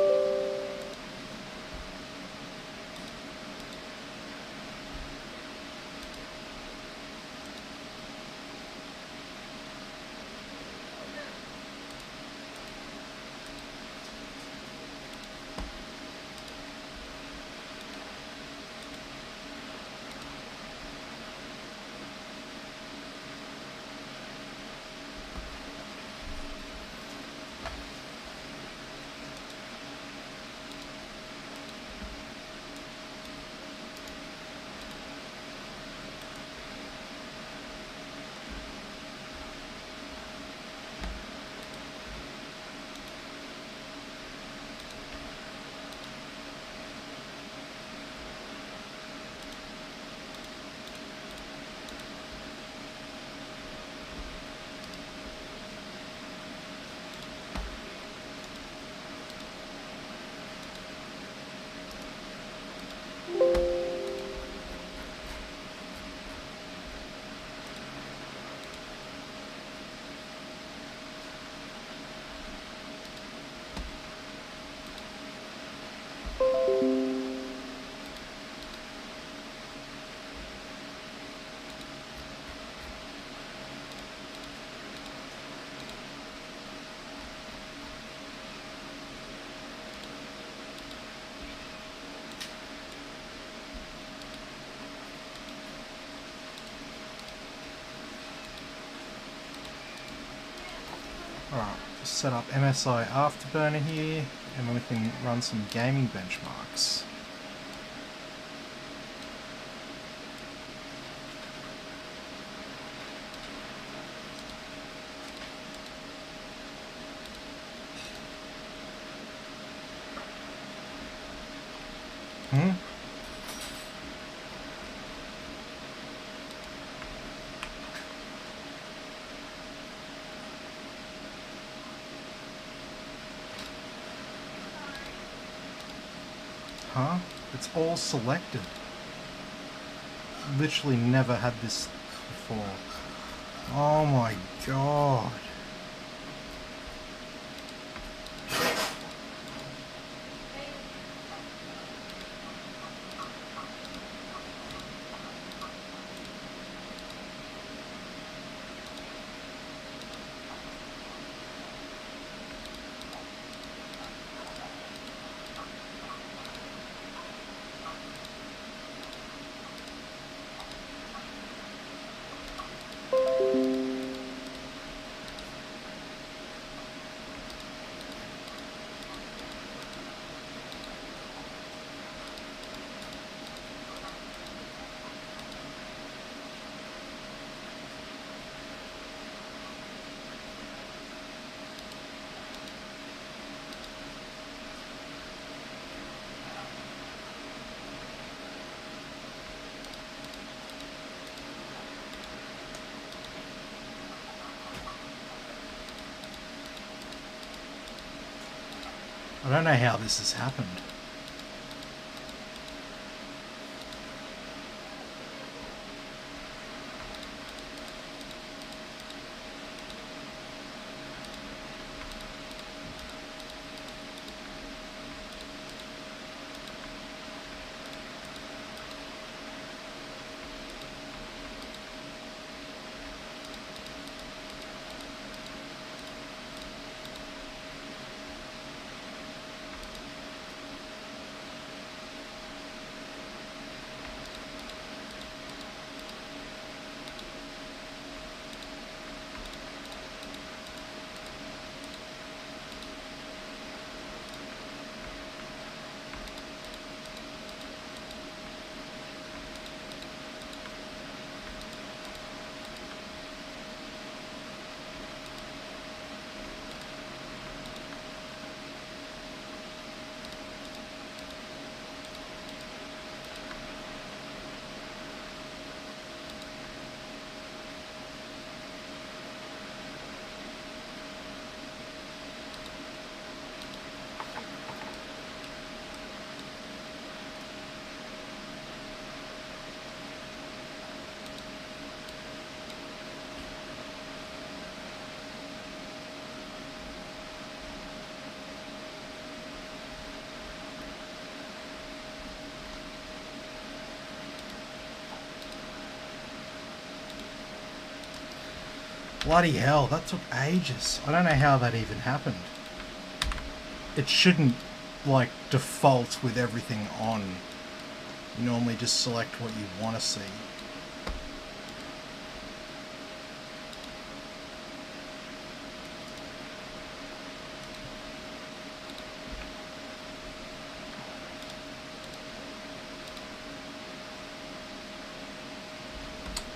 set up MSI Afterburner here, and then we can run some gaming benchmarks. Huh? It's all selected. Literally never had this before. Oh my god. I don't know how this has happened. Bloody hell, that took ages. I don't know how that even happened. It shouldn't, like, default with everything on. You normally just select what you want to see.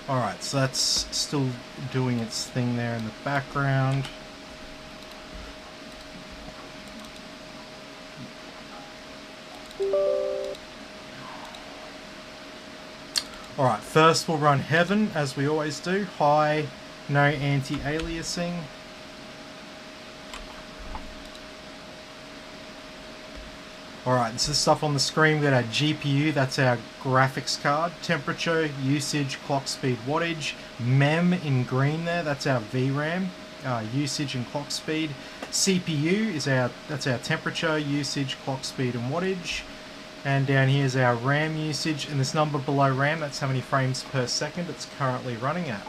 Alright, so that's still doing its thing there in the background. Alright, first we'll run Heaven, as we always do. High, no anti-aliasing. Alright, this is stuff on the screen. We've got our GPU, that's our graphics card. Temperature, usage, clock speed, wattage. MEM in green there, that's our VRAM. Usage and clock speed. CPU is that's our temperature, usage, clock speed and wattage. And down here is our RAM usage, and this number below RAM, that's how many frames per second it's currently running at.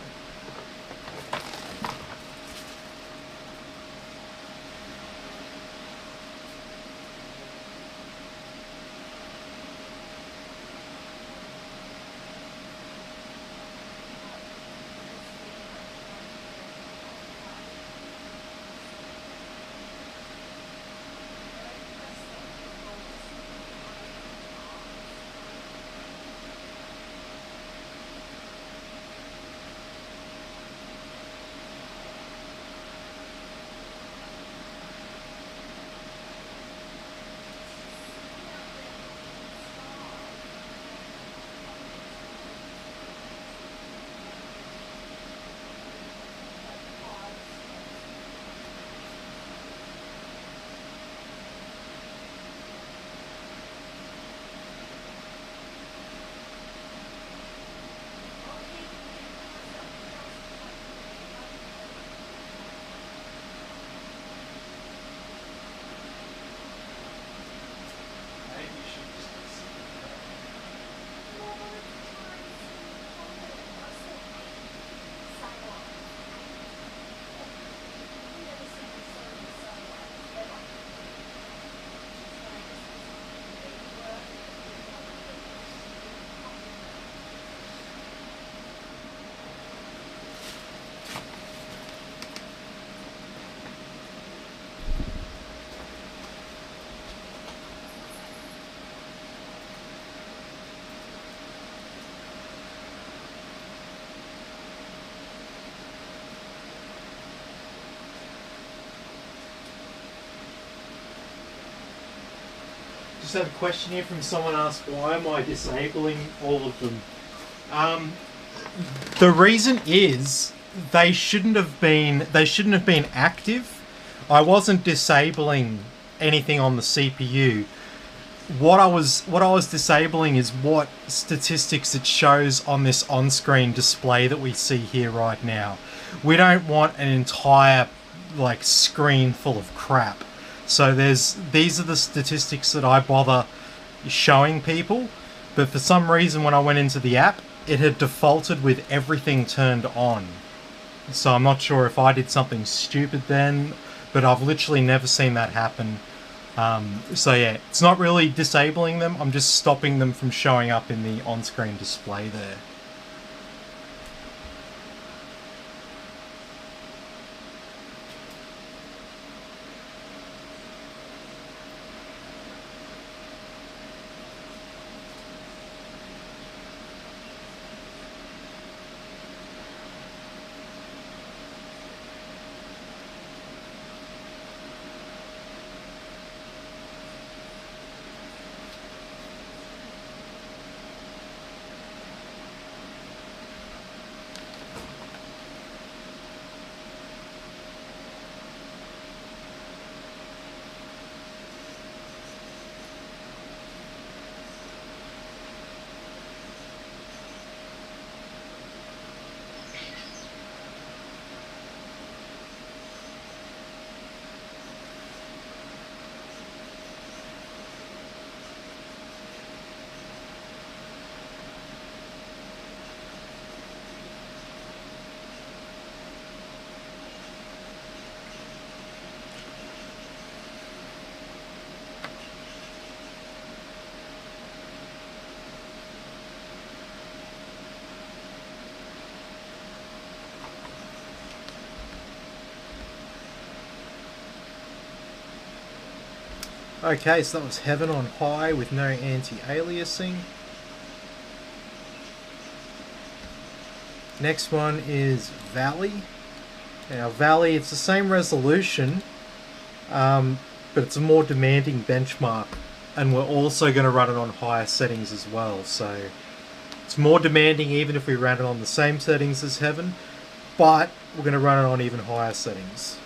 Just have a question here from someone asked, why am I disabling all of them? The reason is they shouldn't have been active. I wasn't disabling anything on the CPU. What I was disabling is what statistics it shows on this on-screen display that we see here right now. We don't want an entire like screen full of crap. So these are the statistics that I bother showing people, but for some reason when I went into the app, it had defaulted with everything turned on. So I'm not sure if I did something stupid then, but I've literally never seen that happen. So yeah, it's not really disabling them, I'm just stopping them from showing up in the on-screen display there. Okay, so that was Heaven on high with no anti-aliasing. Next one is Valley. Now Valley, it's the same resolution, but it's a more demanding benchmark, and we're also going to run it on higher settings as well, so it's more demanding even if we ran it on the same settings as Heaven, but we're going to run it on even higher settings.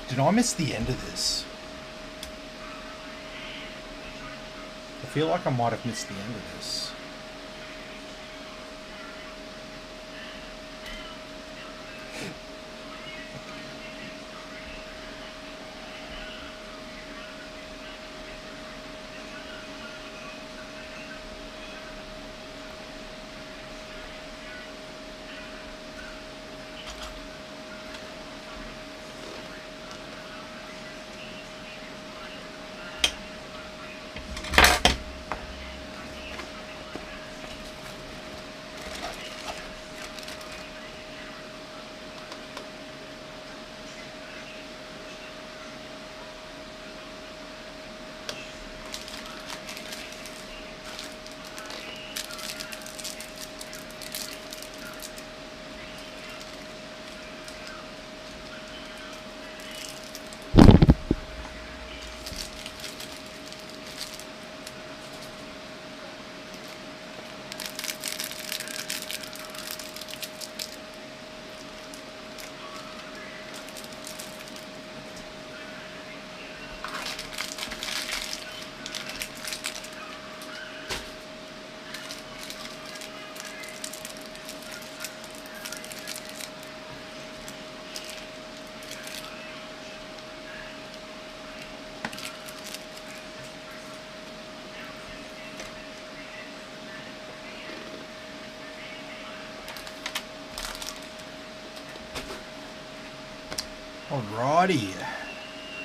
Did I miss the end of this? I feel like I might have missed the end of this. Alrighty,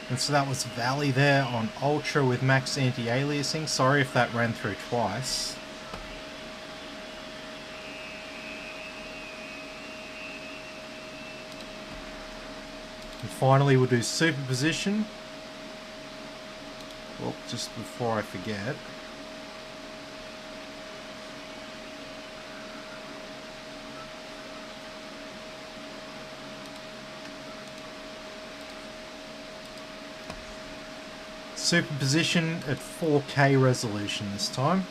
and so that was Valley there on Ultra with max anti-aliasing. Sorry if that ran through twice. And finally we'll do superposition. Well, just before I forget. Superposition at 4K resolution this time.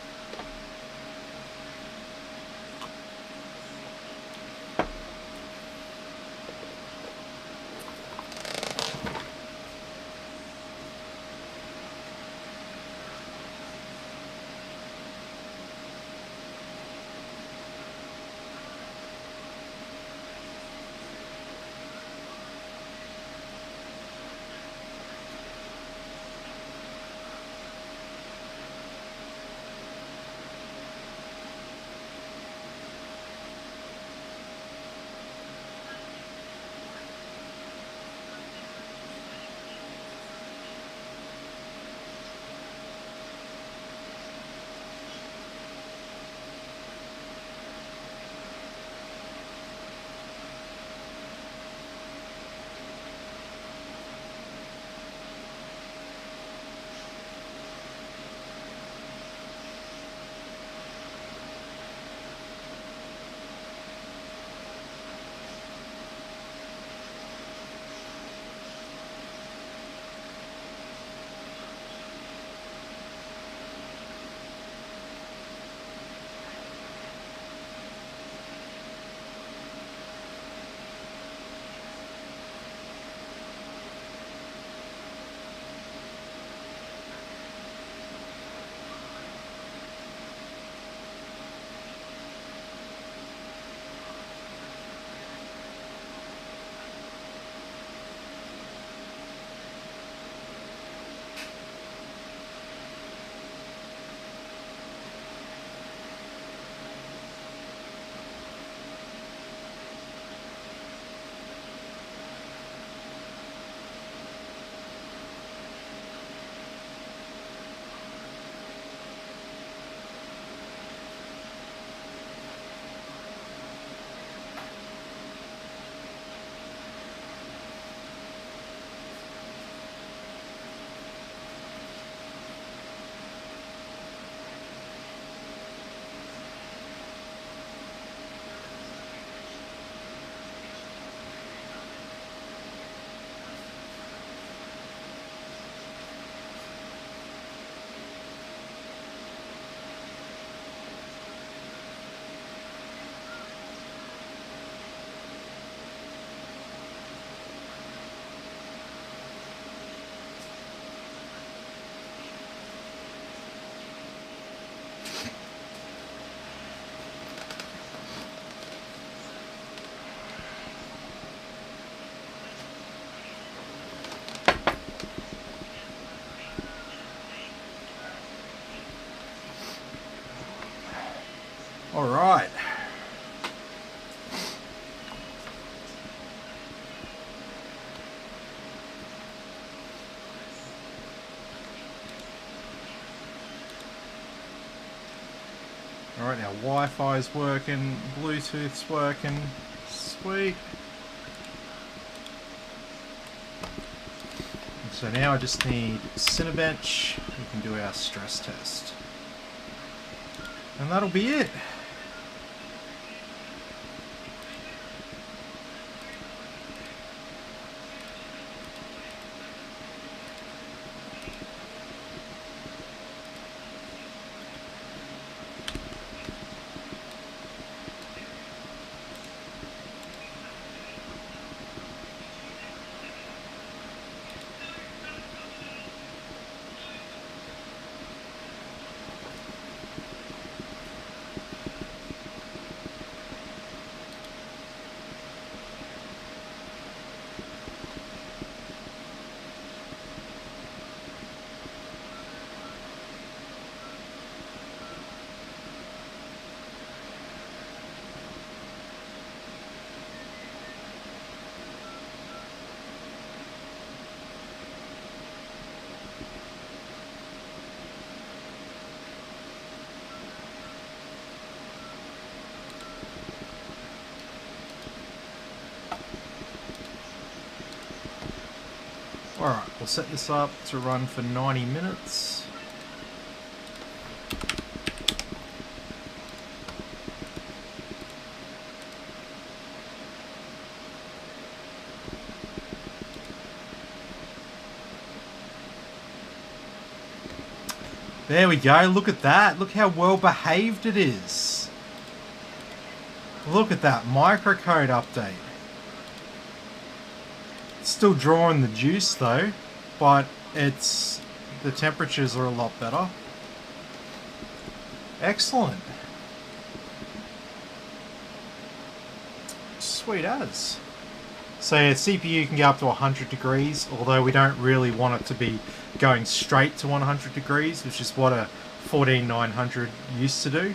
All right. All right, now Wi-Fi is working, Bluetooth's working, sweet. And so now I just need Cinebench. We can do our stress test. And that'll be it. Alright, we'll set this up to run for 90 minutes. There we go, look at that. Look how well behaved it is. Look at that microcode update. Still drawing the juice though, but the temperatures are a lot better. Excellent. Sweet as. So yeah, CPU can go up to 100 degrees, although we don't really want it to be going straight to 100 degrees, which is what a 14900 used to do.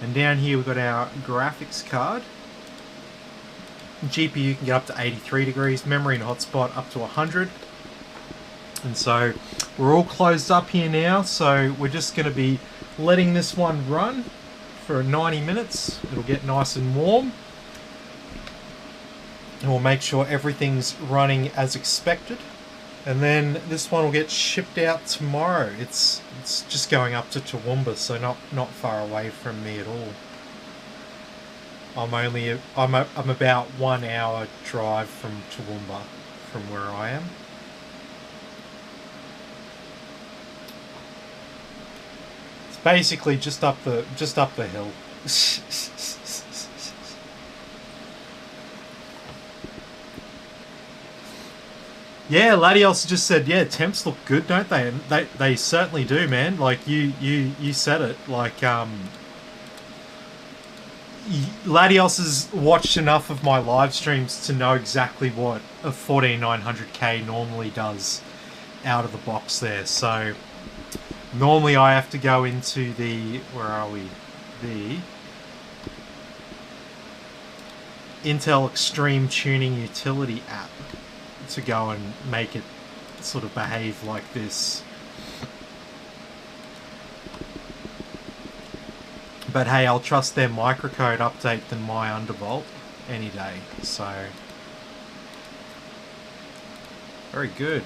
And down here we've got our graphics card. GPU can get up to 83 degrees, memory and hotspot up to 100. And so we're all closed up here now, so we're just going to be letting this one run for 90 minutes. It'll get nice and warm. And we'll make sure everything's running as expected. And then this one will get shipped out tomorrow. It's just going up to Toowoomba, so not far away from me at all. I'm about 1 hour drive from Toowoomba, from where I am. It's basically just up the hill. Yeah, Ladios just said, yeah, temps look good, don't they? And they certainly do, man. Like you said it. Like Ladios has watched enough of my live streams to know exactly what a 14900K normally does out of the box there. So normally I have to go into the, where are we? The Intel Extreme Tuning Utility app to go and make it sort of behave like this. But hey, I'll trust their microcode update than my undervolt any day. So very good.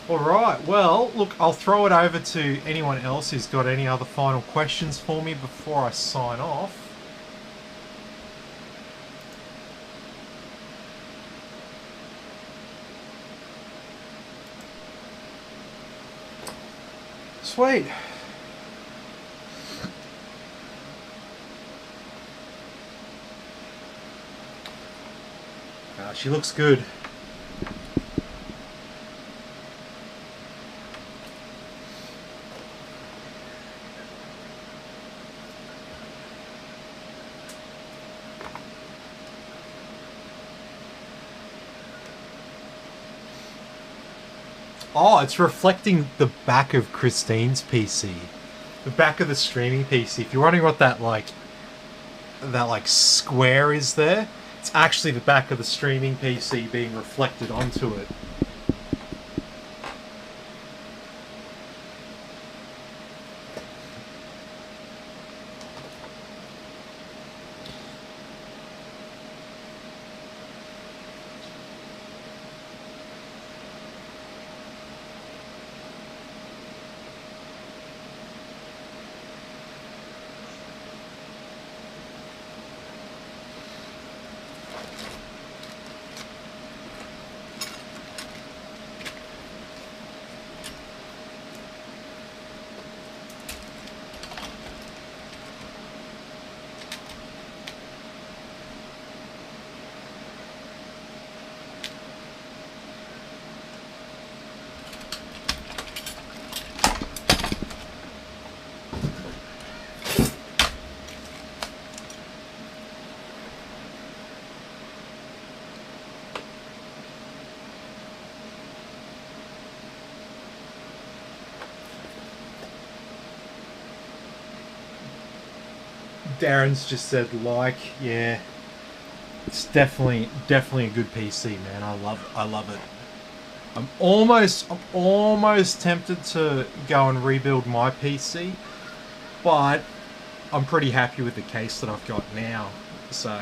Alright, well, look, I'll throw it over to anyone else who's got any other final questions for me before I sign off. Sweet. She looks good. Oh, it's reflecting the back of Christine's PC. The back of the streaming PC. If you're wondering what that square is there, it's actually the back of the streaming PC being reflected onto it. Darren's just said yeah. It's definitely a good PC, man. I love it. I'm almost tempted to go and rebuild my PC, but I'm pretty happy with the case that I've got now. So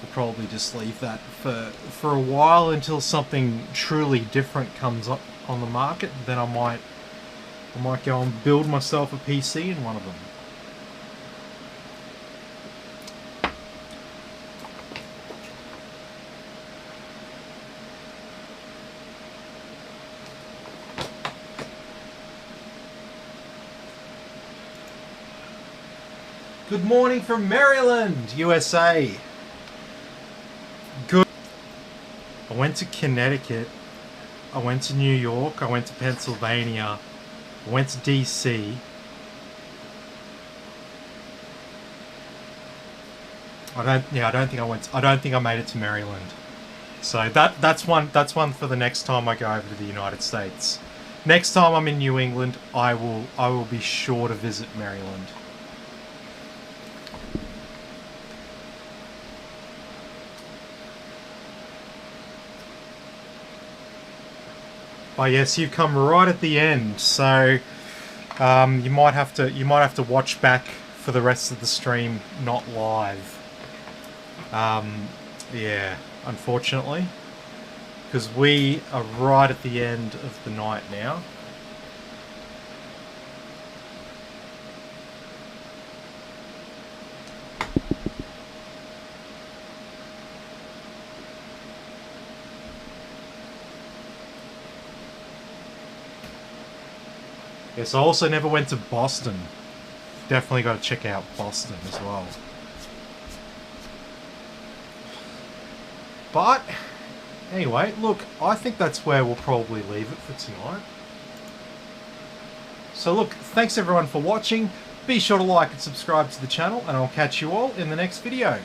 we'll probably just leave that for a while until something truly different comes up on the market. Then I might go and build myself a PC in one of them. Good morning from Maryland, USA. Good. I went to Connecticut. I went to New York. I went to Pennsylvania. I went to DC. I don't think I made it to Maryland. So that's one for the next time I go over to the United States. Next time I'm in New England, I will be sure to visit Maryland. Oh yes, you've come right at the end, so you might have to watch back for the rest of the stream, not live. Yeah, unfortunately, because we are right at the end of the night now. Yes, I also never went to Boston. Definitely got to check out Boston as well. But, anyway, look, I think that's where we'll probably leave it for tonight. So look, thanks everyone for watching. Be sure to like and subscribe to the channel, and I'll catch you all in the next video.